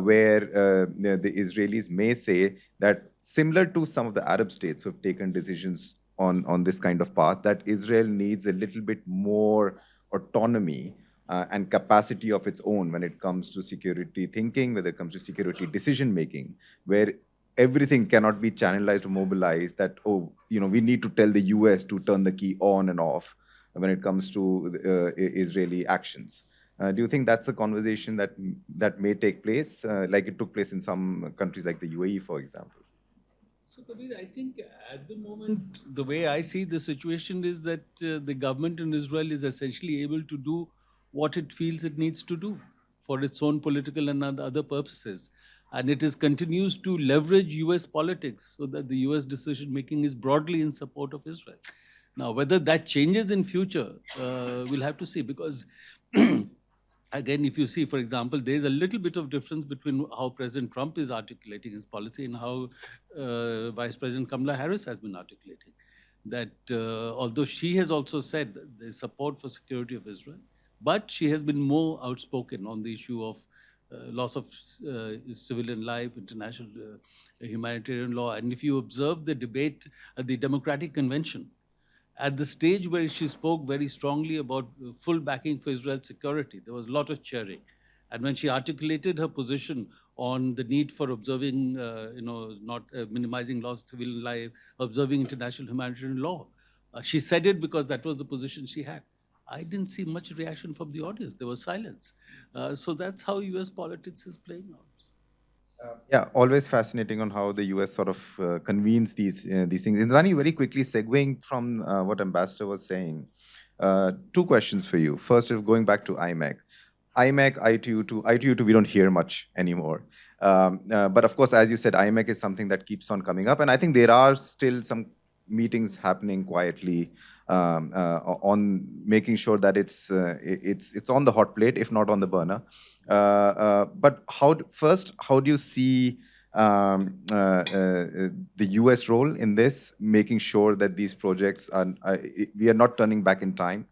where the Israelis may say that, similar to some of the Arab states who have taken decisions on this kind of path, that Israel needs a little bit more autonomy and capacity of its own when it comes to security thinking, when it comes to security decision making, where everything cannot be channelized or mobilized, that, we need to tell the US to turn the key on and off when it comes to Israeli actions. Do you think that's a conversation that may take place, like it took place in some countries like the UAE, for example? So, Kabir, I think at the moment, the way I see the situation is that the government in Israel is essentially able to do what it feels it needs to do for its own political and other purposes. And it is continues to leverage US politics so that the US decision making is broadly in support of Israel. Now, whether that changes in future, we'll have to see, because again, if you see, for example, there's a little bit of difference between how President Trump is articulating his policy and how Vice President Kamala Harris has been articulating. That although she has also said that there's support for security of Israel, but she has been more outspoken on the issue of loss of civilian life, international humanitarian law. And if you observe the debate at the Democratic Convention, at the stage where she spoke very strongly about full backing for Israel's security, there was a lot of cheering. And when she articulated her position on the need for observing, not minimizing loss of civilian life, observing international humanitarian law, she said it because that was the position she had. I didn't see much reaction from the audience. There was silence. So that's how US politics is playing out. Yeah, always fascinating on how the US sort of convenes these things. Indrani, very quickly segueing from what Ambassador was saying, two questions for you. First, going back to IMEC. IMEC, I2U2, we don't hear much anymore. But of course, as you said, IMEC is something that keeps on coming up. And I think there are still some meetings happening quietly on making sure that it's on the hot plate, if not on the burner. But how do you see the US role in this, making sure that these projects we are not turning back in time?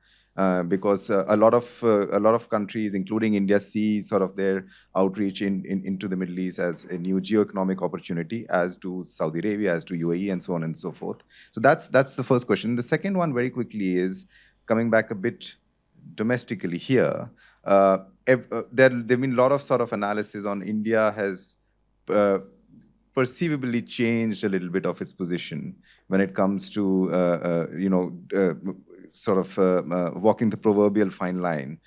Because a lot of countries, including India, see sort of their outreach into the Middle East as a new geoeconomic opportunity, as do Saudi Arabia, as do UAE, and so on and so forth. So that's the first question. The second one, very quickly, is coming back a bit domestically here. There've been a lot of sort of analysis on India has perceivably changed a little bit of its position when it comes to sort of walking the proverbial fine line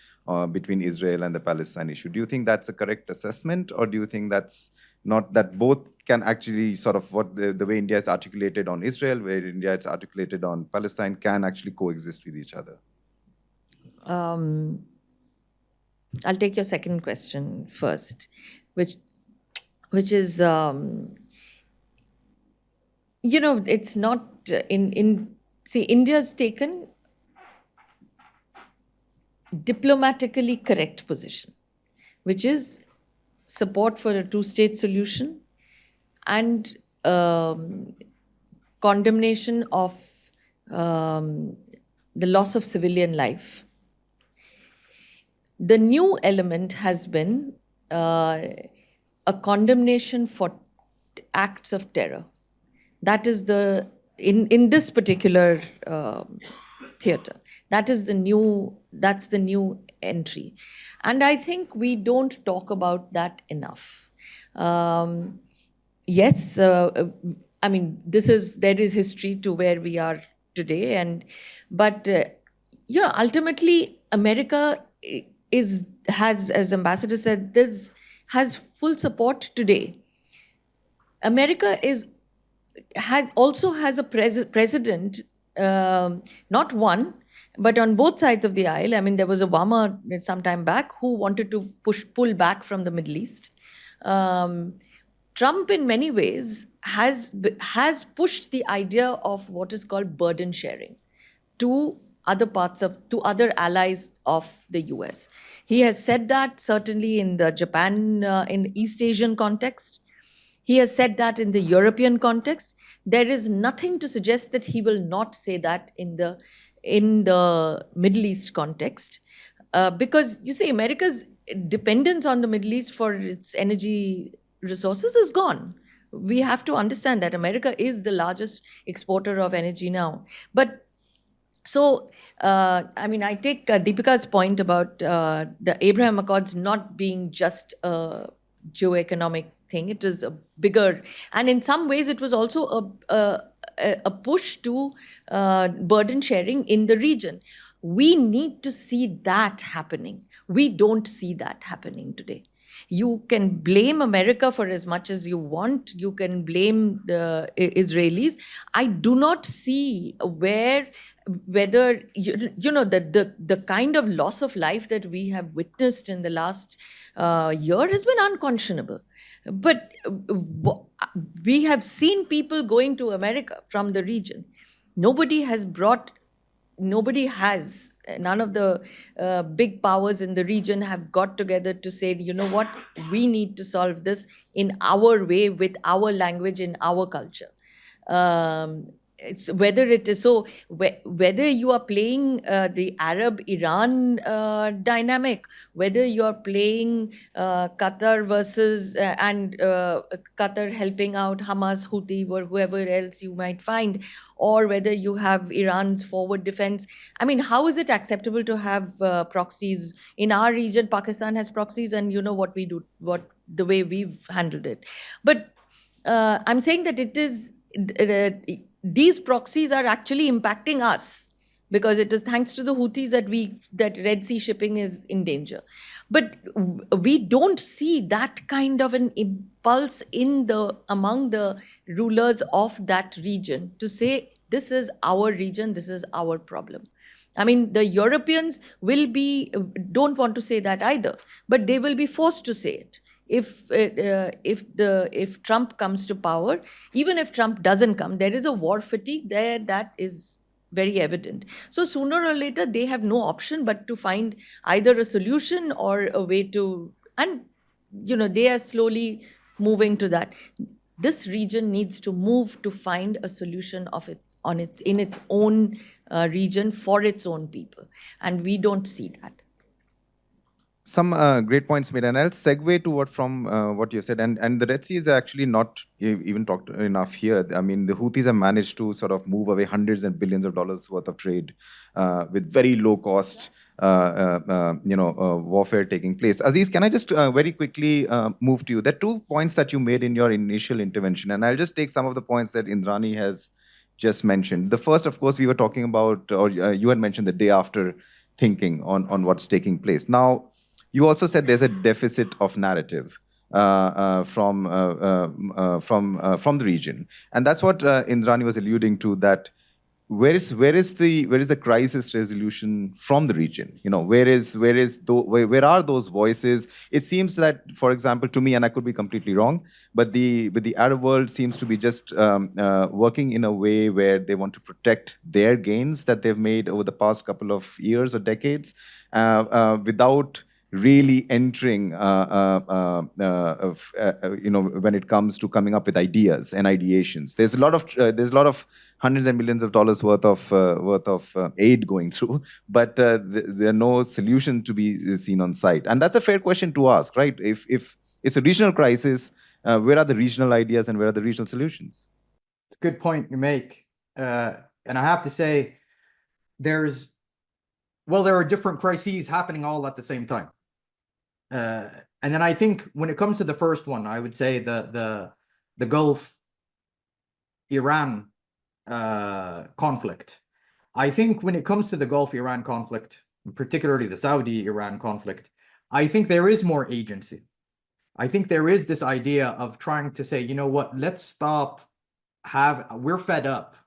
between Israel and the Palestine issue. Do you think that's a correct assessment, or do you think that's not, that both can actually sort of, what the way India is articulated on Israel, where India is articulated on Palestine, can actually coexist with each other? I'll take your second question first, which is, it's not see, India's taken diplomatically correct position, which is support for a two-state solution and condemnation of the loss of civilian life. The new element has been a condemnation for acts of terror. That is in this particular theater. That's the new entry. And I think we don't talk about that enough. Yes, I mean, there is history to where we are today, but ultimately America has, as Ambassador said, has full support today. America also has a president, not one, but on both sides of the aisle. I mean, there was Obama some time back who wanted to pull back from the Middle East. Trump, in many ways, has pushed the idea of what is called burden sharing to other allies of the US. He has said that certainly in the Japan, in East Asian context. He has said that in the European context. There is nothing to suggest that he will not say that in the Middle East context. Because you see, America's dependence on the Middle East for its energy resources is gone. We have to understand that America is the largest exporter of energy now. But so, I mean, I take Deepika's point about the Abraham Accords not being just a geoeconomic thing. It is a bigger, and in some ways it was also a push to burden sharing in the region. We need to see that happening. We don't see that happening today. You can blame America for as much as you want. You can blame the Israelis. I do not see whether the kind of loss of life that we have witnessed in the last year has been unconscionable. But we have seen people going to America from the region. Nobody has, none of the big powers in the region have got together to say, you know what, we need to solve this in our way, with our language, in our culture. It's whether it is so, whether you are playing the Arab-Iran dynamic, whether you are playing Qatar versus and Qatar helping out Hamas, Houthi, or whoever else you might find, or whether you have Iran's forward defense. I mean, how is it acceptable to have proxies in our region? Pakistan has proxies, and you know what we do, the way we've handled it. But I'm saying that it is these proxies are actually impacting us, because it is thanks to the Houthis that Red Sea shipping is in danger. But we don't see that kind of an impulse among the rulers of that region to say, this is our region, this is our problem. I mean, the Europeans don't want to say that either, but they will be forced to say it. If Trump comes to power, even if Trump doesn't come, there is a war fatigue there that is very evident. So sooner or later, they have no option but to find either a solution or a way to, and they are slowly moving to that. This region needs to move to find a solution in its own region for its own people, and we don't see that. Some great points made, and I'll segue to what you said. And the Red Sea is actually not even talked enough here. I mean, the Houthis have managed to sort of move away hundreds and billions of dollars worth of trade with very low cost, warfare taking place. Aziz, can I just very quickly move to you? There are 2 points that you made in your initial intervention, and I'll just take some of the points that Indrani has just mentioned. The first, of course, we were talking about, or you had mentioned the day after thinking on what's taking place. Now, you also said there's a deficit of narrative from the region, and that's what Indrani was alluding to. That where is the crisis resolution from the region? Where are those voices? It seems that, for example, to me, and I could be completely wrong, but the Arab world seems to be just working in a way where they want to protect their gains that they've made over the past couple of years or decades, without really entering, when it comes to coming up with ideas and ideations. There's a lot of hundreds and millions of dollars worth of aid going through, but there are no solution to be seen on site. And that's a fair question to ask, right? If it's a regional crisis, where are the regional ideas and where are the regional solutions? Good point you make. And I have to say, there are different crises happening all at the same time. And then I think when it comes to the first one, I would say the Gulf Iran conflict. I think when it comes to the Gulf Iran conflict, particularly the Saudi Iran conflict, I think there is more agency. I think there is this idea of trying to say, you know what, let's stop. We're fed up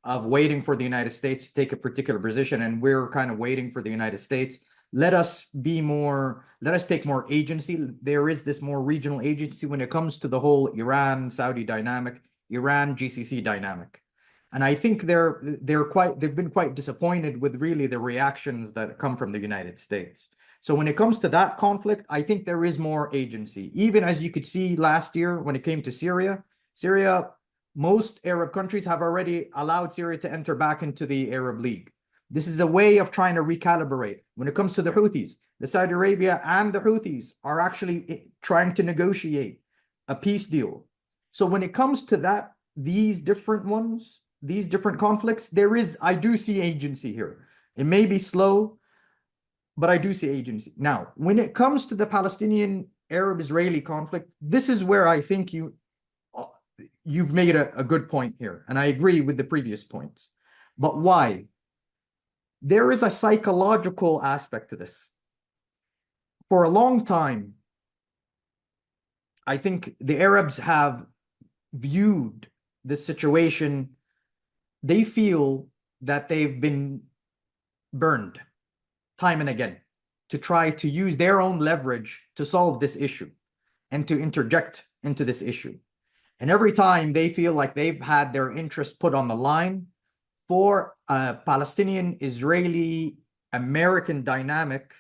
of waiting for the United States to take a particular position, and we're kind of waiting for the United States. Let us take more agency. There is this more regional agency when it comes to the whole Iran-Saudi dynamic, Iran-GCC dynamic. And I think they've been quite disappointed with really the reactions that come from the United States. So when it comes to that conflict, I think there is more agency. Even as you could see last year when it came to Syria, most Arab countries have already allowed Syria to enter back into the Arab League. This is a way of trying to recalibrate. When it comes to the Houthis, the Saudi Arabia and the Houthis are actually trying to negotiate a peace deal. So when it comes to these different conflicts, I do see agency here. It may be slow, but I do see agency. Now, when it comes to the Palestinian Arab-Israeli conflict, this is where I think you've made a good point here, and I agree with the previous points. But why? there is a psychological aspect to this. For a long time, I think the Arabs have viewed this situation, they feel that they've been burned time and again to try to use their own leverage to solve this issue and to interject into this issue. And every time they feel like they've had their interest put on the line for a Palestinian, Israeli, American dynamic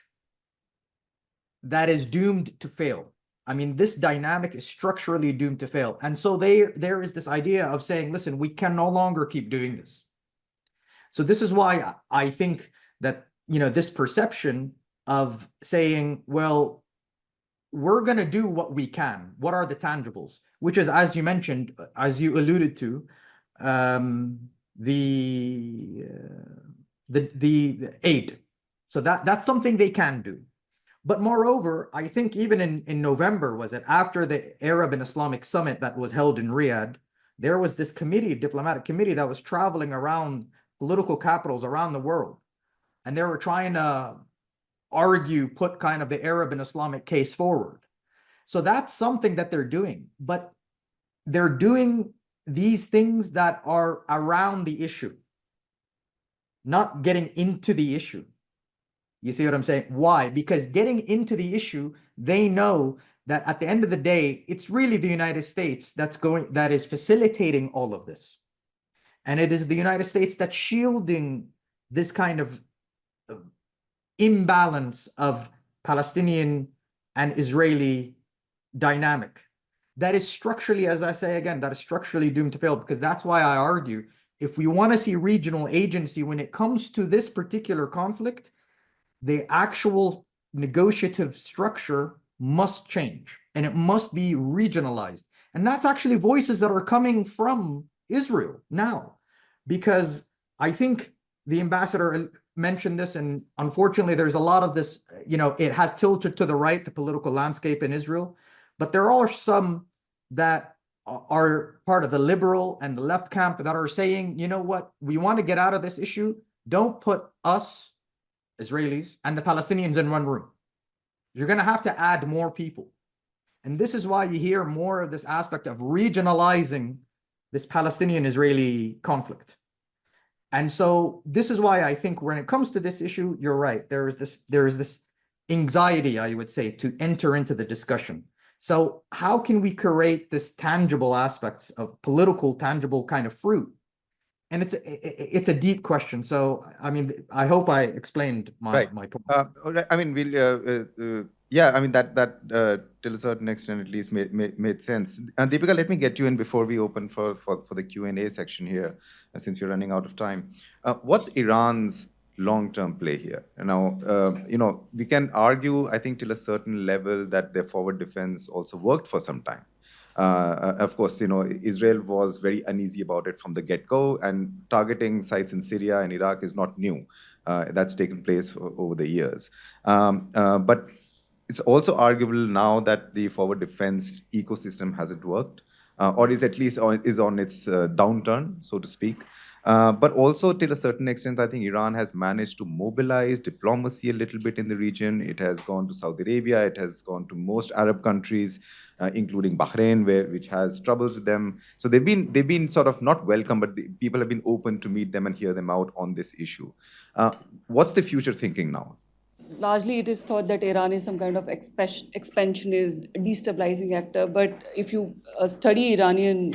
that is doomed to fail. I mean, this dynamic is structurally doomed to fail. And so there is this idea of saying, listen, we can no longer keep doing this. So this is why I think that, this perception of saying, well, we're going to do what we can. What are the tangibles? Which is, as you mentioned, as you alluded to, the aid. So that's something they can do. But moreover, I think even in November, was it after the Arab and Islamic summit that was held in Riyadh, there was this committee, diplomatic committee, that was traveling around political capitals around the world. And they were trying to put kind of the Arab and Islamic case forward. So that's something that they're doing. But they're doing these things that are around the issue, not getting into the issue. You see what I'm saying? Why? Because getting into the issue, they know that at the end of the day, it's really the United States that is facilitating all of this. And it is the United States that's shielding this kind of imbalance of Palestinian and Israeli dynamic. That is structurally, as I say again, that is structurally doomed to fail, because that's why I argue, if we want to see regional agency when it comes to this particular conflict, the actual negotiative structure must change and it must be regionalized. And that's actually voices that are coming from Israel now, because I think the ambassador mentioned this, and unfortunately there's a lot of this, it has tilted to the right, the political landscape in Israel, but there are some that are part of the liberal and the left camp that are saying, you know what, we want to get out of this issue. Don't put us, Israelis, and the Palestinians in one room. You're going to have to add more people. And this is why you hear more of this aspect of regionalizing this Palestinian-Israeli conflict. And so this is why I think when it comes to this issue, you're right. There is this anxiety, I would say, to enter into the discussion. So how can we create this tangible aspects of political, tangible kind of fruit? And it's a deep question. So, I mean, I hope I explained my point. I mean, that till a certain extent at least made sense. And Deepika, let me get you in before we open for the Q&A section here, since you're running out of time. What's Iran's long-term play here? Now, we can argue, I think, till a certain level that their forward defense also worked for some time. Of course, Israel was very uneasy about it from the get-go, and targeting sites in Syria and Iraq is not new. That's taken place over the years. But it's also arguable now that the forward defense ecosystem hasn't worked, or is at least is on its downturn, so to speak. But also, till a certain extent, I think Iran has managed to mobilize diplomacy a little bit in the region. It has gone to Saudi Arabia. It has gone to most Arab countries, including Bahrain, which has troubles with them. So they've been sort of not welcome, but people have been open to meet them and hear them out on this issue. What's the future thinking now? Largely, it is thought that Iran is some kind of expansionist, destabilizing actor. But if you study Iranian,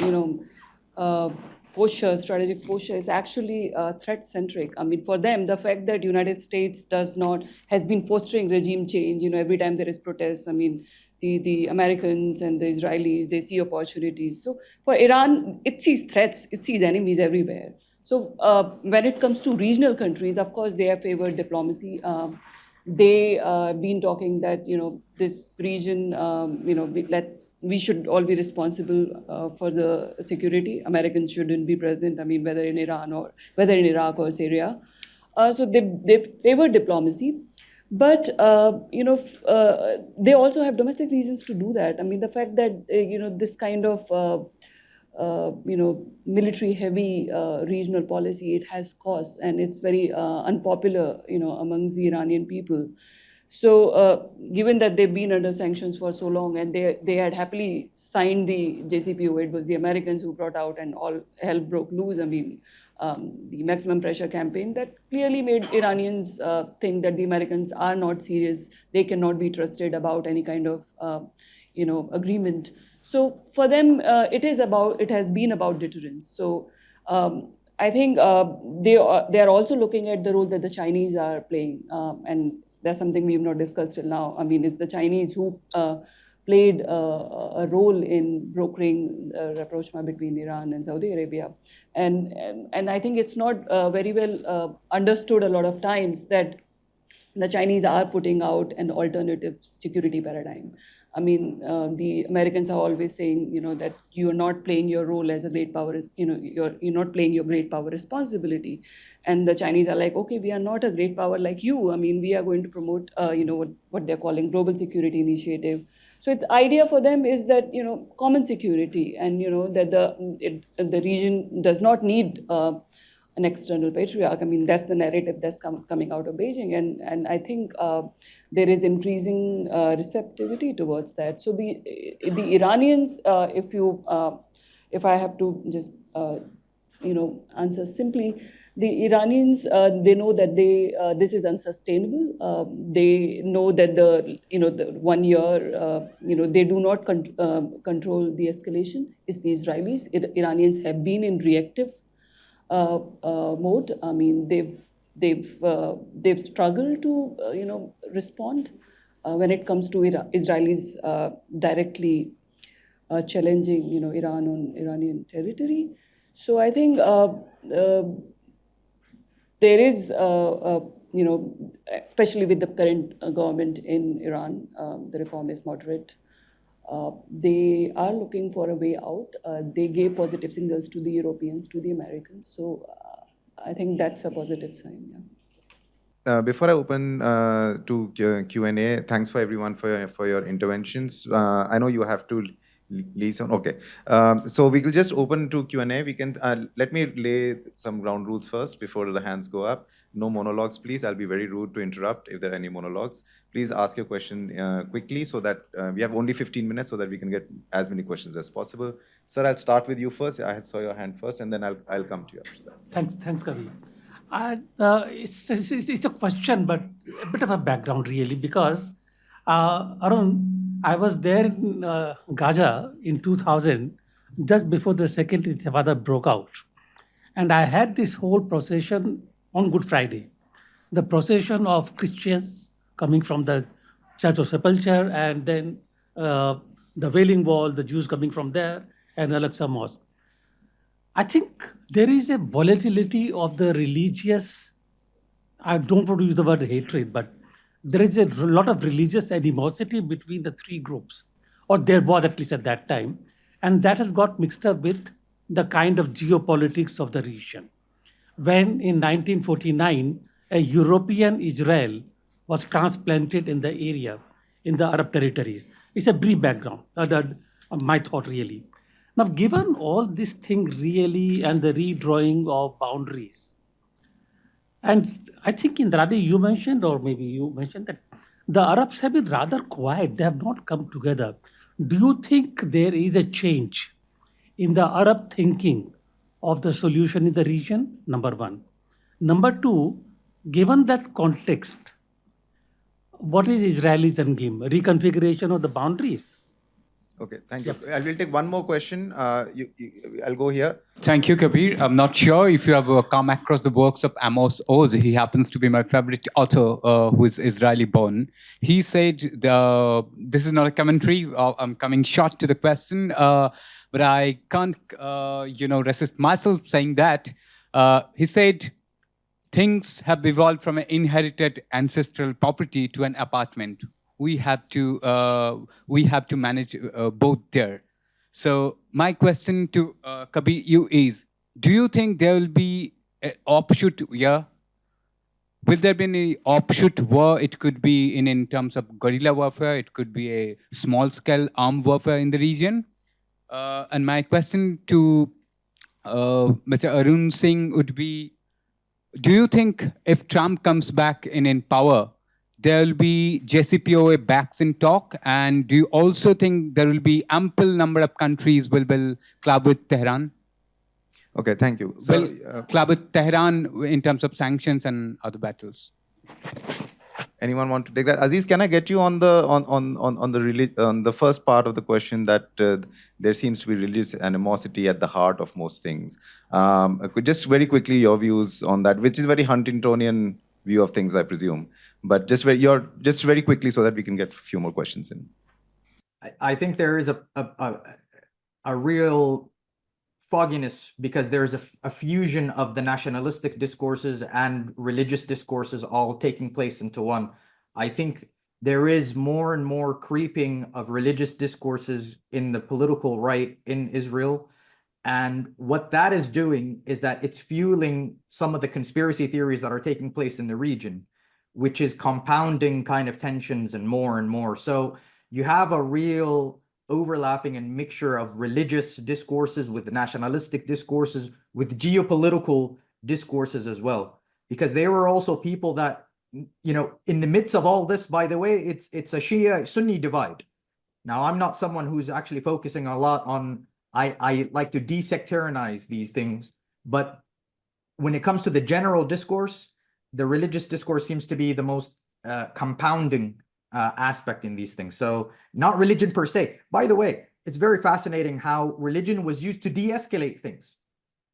strategic posture is actually threat-centric. I mean, for them, the fact that United States has been fostering regime change, every time there is protests, I mean, the Americans and the Israelis, they see opportunities. So for Iran, it sees threats, it sees enemies everywhere. So when it comes to regional countries, of course, they have favored diplomacy. They been talking that, this region, we should all be responsible for the security. Americans shouldn't be present, I mean, whether in Iran or whether in Iraq or Syria. So they favor diplomacy. But, they also have domestic reasons to do that. I mean, the fact that, this kind of military-heavy regional policy, it has costs, and it's very unpopular, amongst the Iranian people. So, given that they've been under sanctions for so long, and they had happily signed the JCPOA, it was the Americans who brought out, and all hell broke loose. I mean, the maximum pressure campaign that clearly made Iranians think that the Americans are not serious. They cannot be trusted about any kind of, agreement. So for them, it has been about deterrence. So I think they are also looking at the role that the Chinese are playing, and that's something we have not discussed till now. I mean, it's the Chinese who played a role in brokering rapprochement between Iran and Saudi Arabia, and I think it's not very well understood a lot of times that the Chinese are putting out an alternative security paradigm. I mean, the Americans are always saying, that you are not playing your role as a great power, you're not playing your great power responsibility. And the Chinese are like, okay, we are not a great power like you. I mean, we are going to promote, what they're calling global security initiative. So the idea for them is that, common security, and, that the region does not need an external patriarch. I mean, that's the narrative that's coming out of Beijing. And I think there is increasing receptivity towards that. So the Iranians, if I have to just, answer simply, the Iranians, they know that this is unsustainable. They know that the 1 year, they do not control the escalation. It's the Israelis. Iranians have been in reactive mode. I mean, they've struggled to respond when it comes to Israelis directly challenging Iran on Iranian territory. So I think there is especially with the current government in Iran, the reformist moderate. They are looking for a way out. They gave positive signals to the Europeans, to the Americans. So I think that's a positive sign. Yeah. Before I open to Q&A, thanks for everyone for your interventions. I know you have to leave some. Okay, so we will just open to Q&A. We can let me lay some ground rules first before the hands go up. No monologues, please. I'll be very rude to interrupt if there are any monologues. Please ask your question quickly so that we have only 15 minutes so that we can get as many questions as possible. Sir, I'll start with you first. I saw your hand first, and then I'll come to you after that. Thanks, Kavi. It's a question, but a bit of a background really, because Arun, I was there in Gaza in 2000, just before the second Intifada broke out. And I had this whole procession on Good Friday. The procession of Christians coming from the Church of Sepulchre, and then the Wailing Wall, the Jews coming from there, and Al-Aqsa Mosque. I think there is a volatility of the religious, I don't want to use the word hatred, but there is a lot of religious animosity between the three groups, or there was at least at that time, and that has got mixed up with the kind of geopolitics of the region. When in 1949, a European Israel was transplanted in the area, in the Arab territories. It's a brief background, my thought really. Now, given all this thing really and the redrawing of boundaries, and I think Indrani, you mentioned, or maybe you mentioned that the Arabs have been rather quiet. They have not come together. Do you think there is a change in the Arab thinking of the solution in the region? Number one. Number two, given that context, what is Israel's endgame? Reconfiguration of the boundaries? Okay, thank you. I will take one more question. I'll go here. Thank you, Kabir. I'm not sure if you have come across the works of Amos Oz. He happens to be my favorite author, who is Israeli born. He said, this is not a commentary. I'm coming short to the question, but I can't, resist myself saying that. He said, things have evolved from an inherited ancestral property to an apartment. We have to manage both there. So my question to Kabir, you is, do you think there will be an offshoot? Yeah. Will there be any offshoot war? It could be in terms of guerrilla warfare. It could be a small-scale armed warfare in the region. And my question to Mr. Arun Singh would be, do you think if Trump comes back in power, there will be JCPOA backs in talk? And do you also think there will be ample number of countries will club with Tehran? Okay, thank you. So, Club with Tehran in terms of sanctions and other battles. anyone want to take that? Aziz, can I get you on the on the first part of the question that there seems to be religious animosity at the heart of most things? Just very quickly your views on that, which is very Huntingtonian view of things, I presume. But just very quickly so that we can get a few more questions in. I think there is a real fogginess because there's a fusion of the nationalistic discourses and religious discourses all taking place into one. I think there is more and more creeping of religious discourses in the political right in Israel. And what that is doing is that it's fueling some of the conspiracy theories that are taking place in the region, which is compounding kind of tensions and more. So you have a real overlapping and mixture of religious discourses with nationalistic discourses, with geopolitical discourses as well. Because they were also people that, you know, in the midst of all this, by the way, it's a Shia-Sunni divide. Now, I'm not someone who's actually focusing a lot on, I like to desectarianize these things, but when it comes to the general discourse, the religious discourse seems to be the most compounding aspect in these things. So not religion per se. By the way, it's very fascinating how religion was used to de-escalate things.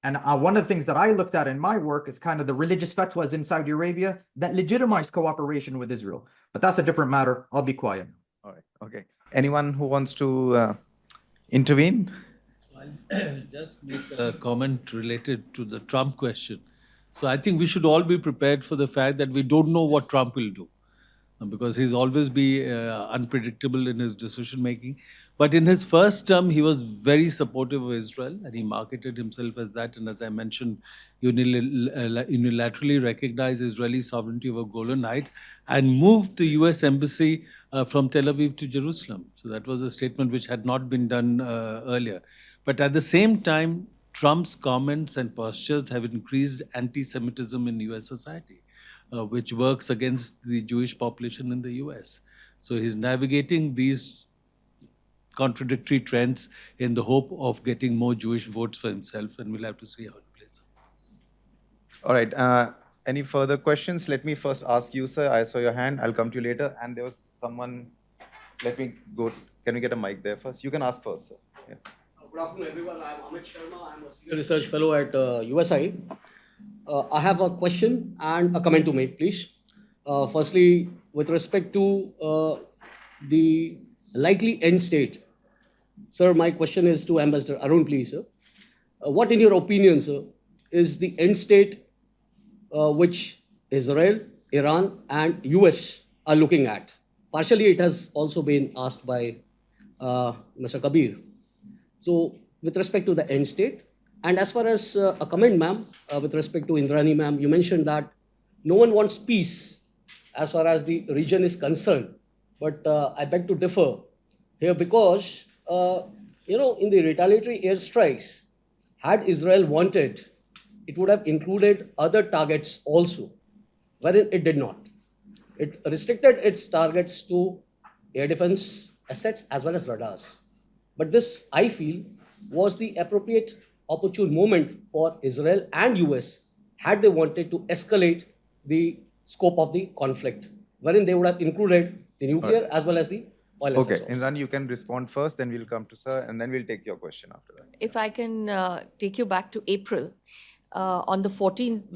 And one of the things that I looked at in my work is kind of the religious fatwas in Saudi Arabia that legitimized cooperation with Israel. But that's a different matter. I'll be quiet. All right. Okay. Anyone who wants to intervene? I'll just make a comment related to the Trump question. So I think we should all be prepared for the fact that we don't know what Trump will do, because he's always be unpredictable in his decision making. But in his first term, he was very supportive of Israel, and he marketed himself as that. And as I mentioned, unilaterally recognized Israeli sovereignty over Golan Heights and moved the US embassy from Tel Aviv to Jerusalem. So that was a statement which had not been done earlier. But at the same time, Trump's comments and postures have increased anti-Semitism in US society, which works against the Jewish population in the US. So he's navigating these contradictory trends in the hope of getting more Jewish votes for himself, and we'll have to see how it plays out. All right. Any further questions? Let me first ask you, sir. I saw your hand. I'll come to you later. And there was someone. Let me go. Can we get a mic there first? You can ask first, sir. Yeah. Good afternoon, everyone. I'm Amit Sharma. I'm a senior research fellow at USI. I have a question and a comment to make, please. Firstly, with respect to the likely end state, sir, my question is to Ambassador Arun, please, sir. What, in your opinion, sir, is the end state which Israel, Iran, and US are looking at? Partially, it has also been asked by Mr. Kabir. So, with respect to the end state, and as far as a comment, ma'am, with respect to Indrani, ma'am, you mentioned that no one wants peace as far as the region is concerned. But I beg to differ here because, you know, in the retaliatory airstrikes, had Israel wanted, it would have included other targets also, wherein it did not. It restricted its targets to air defense assets as well as radars. But this, I feel, was the appropriate opportune moment for Israel and US had they wanted to escalate the scope of the conflict, wherein they would have included the nuclear as well as the oil assets. Okay, Indrani, you can respond first, then we'll come to sir, and then we'll take your question after that. If I can take you back to April, on the 14th,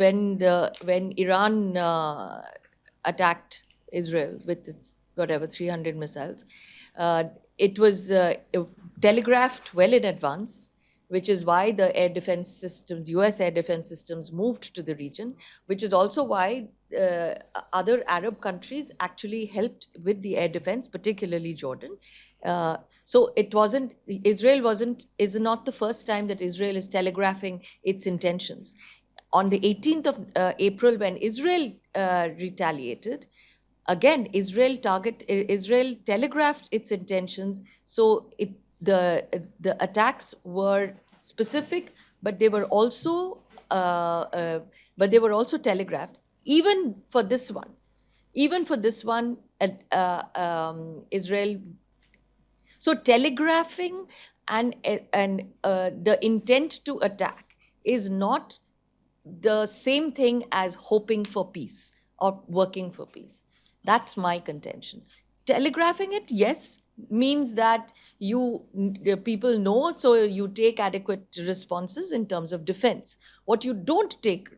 when Iran attacked Israel with its 300 missiles, it was telegraphed well in advance, which is why the air defense systems, US air defense systems, moved to the region, which is also why other Arab countries actually helped with the air defense, particularly Jordan. So it wasn't, is not the first time that Israel is telegraphing its intentions. On the 18th of April, when Israel retaliated, again, Israel telegraphed its intentions. So the attacks were specific, but they were also telegraphed. Even for this one, Israel. So telegraphing and the intent to attack is not the same thing as hoping for peace or working for peace. That's my contention. Telegraphing it, yes, means that people know, so you take adequate responses in terms of defense. What you don't take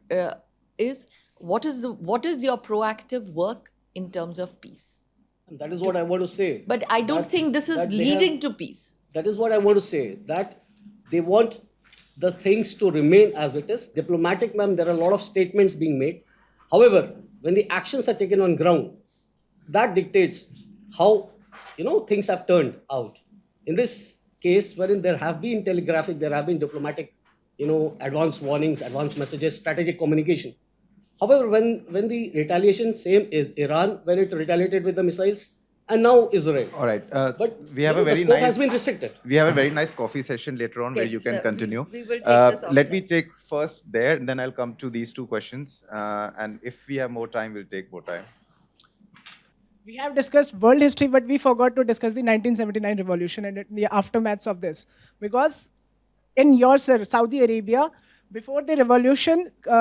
is what is your proactive work in terms of peace. And that is what I want to say. But I don't think this is leading to peace. That is what I want to say, that they want the things to remain as it is. Diplomatic, ma'am, there are a lot of statements being made. However, when the actions are taken on ground, that dictates how, things have turned out. In this case, wherein there have been telegraphic, there have been diplomatic, advance warnings, advance messages, strategic communication. However, when the retaliation, same is Iran, when it retaliated with the missiles, and now Israel. All right. But we have a the very scope nice. has been restricted. We have a very nice coffee session later on where Yes, you can continue. we will take this Let me offline. take first there, and then I'll come to these two questions. And if we have more time, we'll take more time. We have discussed world history, but we forgot to discuss the 1979 revolution and the aftermaths of this. Because in your Saudi Arabia, before the revolution, King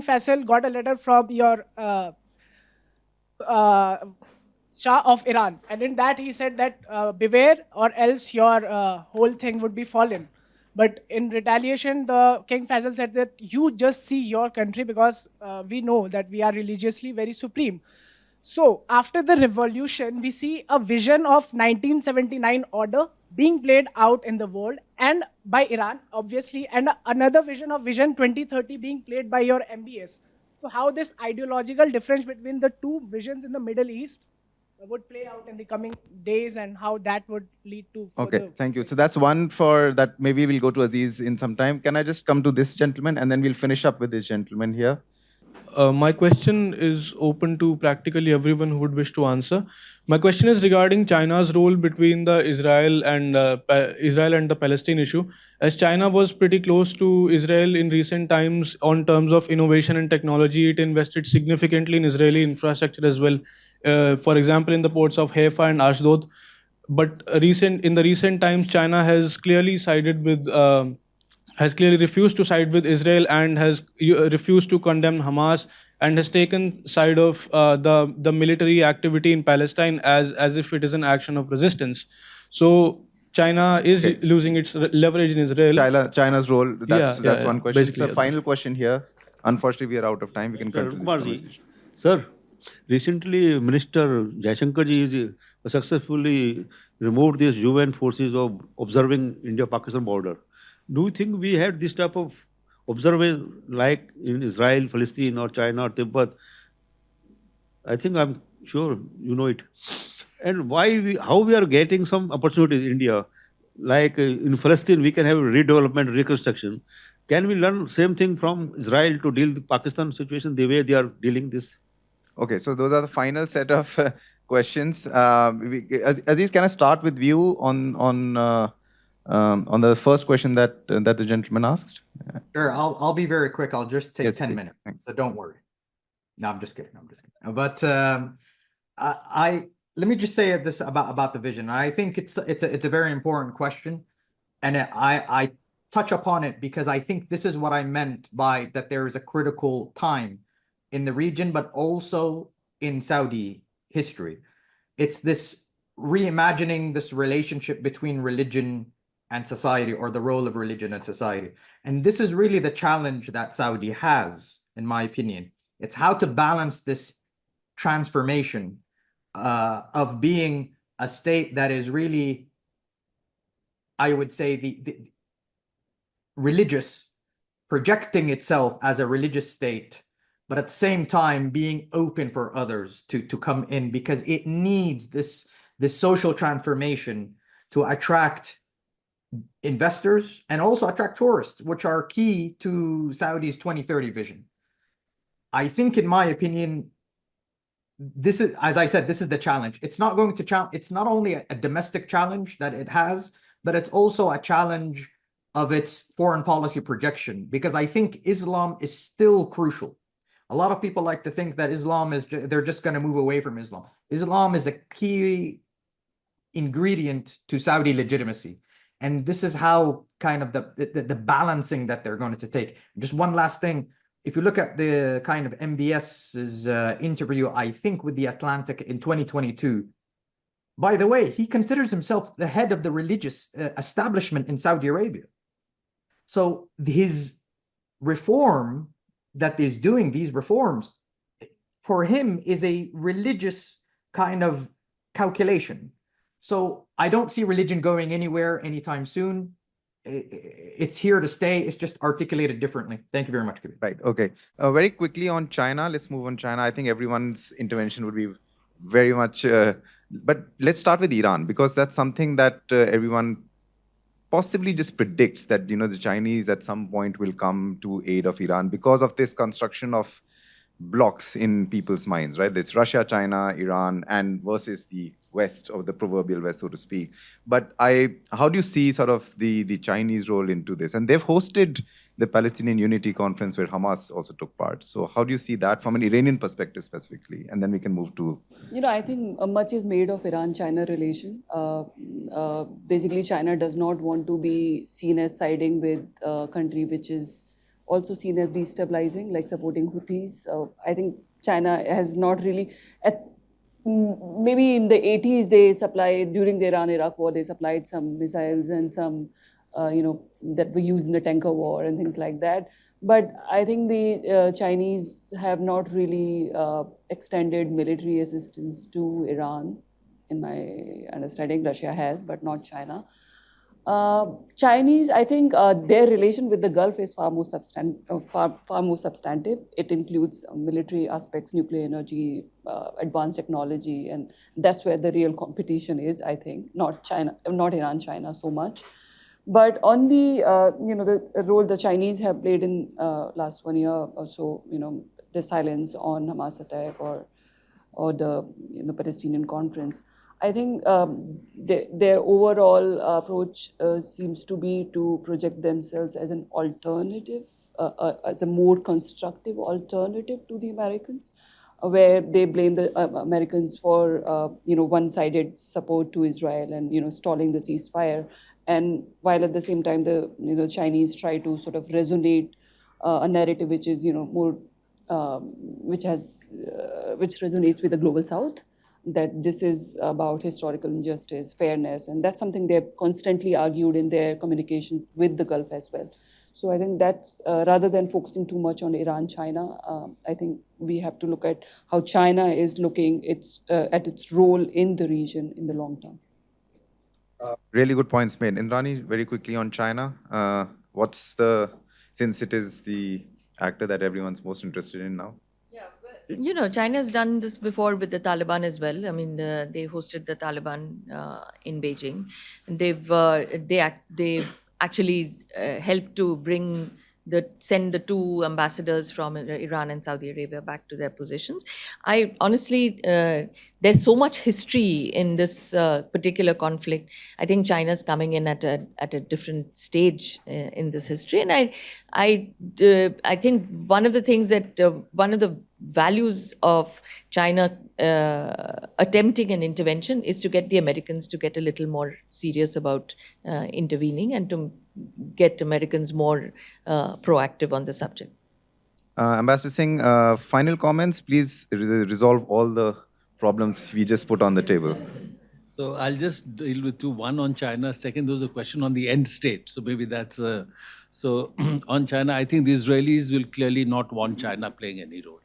Faisal got a letter from your Shah of Iran. And in that he said that beware or else your whole thing would be fallen. But in retaliation, the King Faisal said that you just see your country because we know that we are religiously very supreme. So after the revolution, we see a vision of 1979 order being played out in the world and by Iran, obviously, and another vision of Vision 2030 being played by your MBS. So how this ideological difference between the two visions in the Middle East would play out in the coming days and how that would lead to Okay, further. thank you. So that's one for that. Maybe we'll go to Aziz in some time. Can I just come to this gentleman and then we'll finish up with this gentleman here? My question is open to practically everyone who would wish to answer. My question is regarding China's role between the Israel and the Palestine issue. As China was pretty close to Israel in recent times on terms of innovation and technology, it invested significantly in Israeli infrastructure as well. For example, in the ports of Haifa and Ashdod. But in the recent times, China has clearly sided with. Has clearly refused to side with Israel and has refused to condemn Hamas and has taken side of the military activity in Palestine as if it is an action of resistance. So China is losing its leverage in Israel. China's role. That's Yeah, one question. It's basically, a final question here. Unfortunately, we are out of time. We can continue this conversation. Sir, recently Minister Jaishankar ji is successfully removed these UN forces of observing India-Pakistan border. Do you think we had this type of observation like in Israel, Palestine, or China, or Tibet? I'm sure you know it. And how we are getting some opportunities in India, like in Palestine, we can have redevelopment, reconstruction. Can we learn same thing from Israel to deal with Pakistan situation the way they are dealing this? Okay, so those are the final set of questions. Aziz, can I start with you on the first question that the gentleman asked? Sure, I'll be very quick. I'll just take Yes, 10 please. minutes. Thanks. So don't worry. No, I'm just kidding. But let me just say this about the vision. I think it's a very important question, and I touch upon it because I think this is what I meant by that there is a critical time in the region, but also in Saudi history. It's this reimagining this relationship between religion and society, or the role of religion and society. And this is really the challenge that Saudi has, in my opinion. It's how to balance this transformation of being a state that is really, I would say, the religious, projecting itself as a religious state, but at the same time being open for others to come in, because it needs this social transformation to attract investors and also attract tourists, which are key to Saudi's 2030 vision. I think, in my opinion, this is, as I said, this is the challenge. It's not going to challenge. It's not only a domestic challenge that it has, but it's also a challenge of its foreign policy projection, because I think Islam is still crucial. A lot of people like to think that Islam is, they're just going to move away from Islam. Islam is a key ingredient to Saudi legitimacy. And this is how kind of the balancing that they're going to take. Just one last thing. If you look at the kind of MBS's interview, I think with The Atlantic in 2022, by the way, he considers himself the head of the religious establishment in Saudi Arabia. So his reform that is doing these reforms, for him, is a religious kind of calculation. So I don't see religion going anywhere anytime soon. It's here to stay. It's just articulated differently. Thank you very much, Kabir. Right. Okay. Very quickly on China. Let's move on China. I think everyone's intervention would be very much. But let's start with Iran, because that's something that everyone possibly just predicts that the Chinese at some point will come to aid of Iran because of this construction of blocks in people's minds, right? It's Russia, China, Iran, and versus the West, or the proverbial West, so to speak. But how do you see sort of the Chinese role into this? And they've hosted the Palestinian Unity Conference where Hamas also took part. So how do you see that from an Iranian perspective specifically? And then we can move to... I think much is made of Iran-China relation. Basically, China does not want to be seen as siding with a country which is also seen as destabilizing, like supporting Houthis. I think China has not really, maybe in the 80s they supplied, during the Iran-Iraq war, they supplied some missiles and some, that were used in the tanker war and things like that. But I think the Chinese have not really extended military assistance to Iran, in my understanding. Russia has, but not China. Chinese, I think their relation with the Gulf is far more substantive. It includes military aspects, nuclear energy, advanced technology, and that's where the real competition is, I think, not China, not Iran, China so much. But on the, the role the Chinese have played in last 1 year or so, the silence on Hamas attack or the Palestinian conference, I think their overall approach seems to be to project themselves as an alternative, as a more constructive alternative to the Americans, where they blame the Americans for one-sided support to Israel and stalling the ceasefire, and while at the same time the Chinese try to sort of resonate a narrative which is more which resonates with the global South, that this is about historical injustice, fairness, and that's something they've constantly argued in their communications with the Gulf as well. So I think that's, rather than focusing too much on Iran, China, I think we have to look at how China is looking at its role in the region in the long term. Really good points made. Indrani, very quickly on China. Since it is the actor that everyone's most interested in now? China's done this before with the Taliban as well. I mean, they hosted the Taliban in Beijing. And they've actually helped to send the two ambassadors from Iran and Saudi Arabia back to their positions. I honestly, there's so much history in this particular conflict. I think China's coming in at a different stage in this history, and I think one of the things that one of the values of China attempting an intervention is to get the Americans to get a little more serious about intervening and to get Americans more proactive on the subject. Ambassador Singh, final comments. Please resolve all the problems we just put on the table. So I'll just deal with two. One on China. Second, there was a question on the end state. So maybe that's so on China. I think the Israelis will clearly not want China playing any role.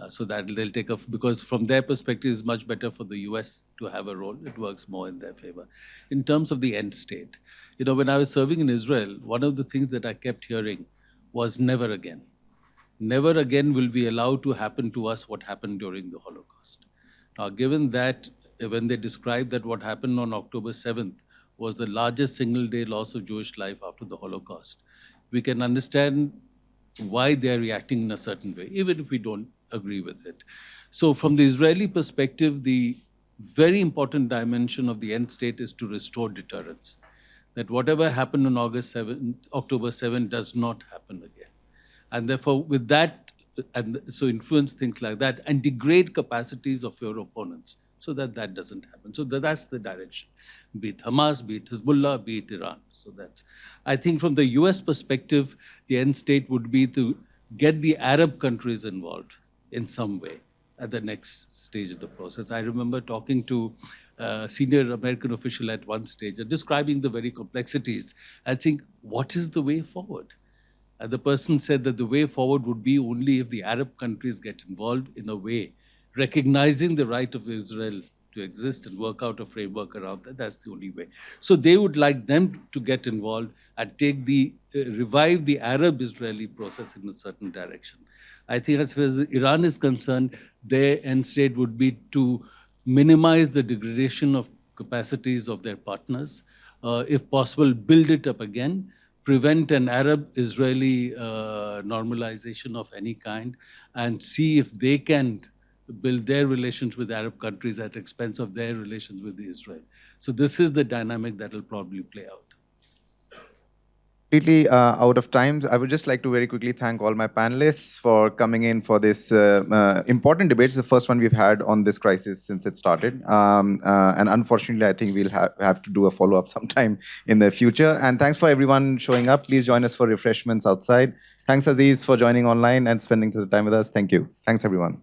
So that they'll take because from their perspective, it's much better for the US to have a role. It works more in their favor. In terms of the end state, when I was serving in Israel, one of the things that I kept hearing was never again. Never again will we allow to happen to us what happened during the Holocaust. Now, given that when they described that what happened on October 7th was the largest single-day loss of Jewish life after the Holocaust, we can understand why they're reacting in a certain way, even if we don't agree with it. So from the Israeli perspective, the very important dimension of the end state is to restore deterrence. That whatever happened on October 7 does not happen again. And therefore, with that, and so influence things like that and degrade capacities of your opponents so that that doesn't happen. So that's the direction, be it Hamas, be it Hezbollah, be it Iran. So that's, I think from the US perspective, the end state would be to get the Arab countries involved in some way at the next stage of the process. I remember talking to a senior American official at one stage and describing the very complexities. I think, what is the way forward? And the person said that the way forward would be only if the Arab countries get involved in a way, recognizing the right of Israel to exist and work out a framework around that. That's the only way. So they would like them to get involved and take revive the Arab-Israeli process in a certain direction. I think as far as Iran is concerned, their end state would be to minimize the degradation of capacities of their partners. If possible, build it up again, prevent an Arab-Israeli normalization of any kind, and see if they can build their relations with Arab countries at expense of their relations with Israel. So this is the dynamic that will probably play out. Completely out of time. I would just like to very quickly thank all my panelists for coming in for this important debate. It's the first one we've had on this crisis since it started. And unfortunately, I think we'll have to do a follow-up sometime in the future. And thanks for everyone showing up. Please join us for refreshments outside. Thanks, Aziz, for joining online and spending some time with us. Thank you. Thanks, everyone.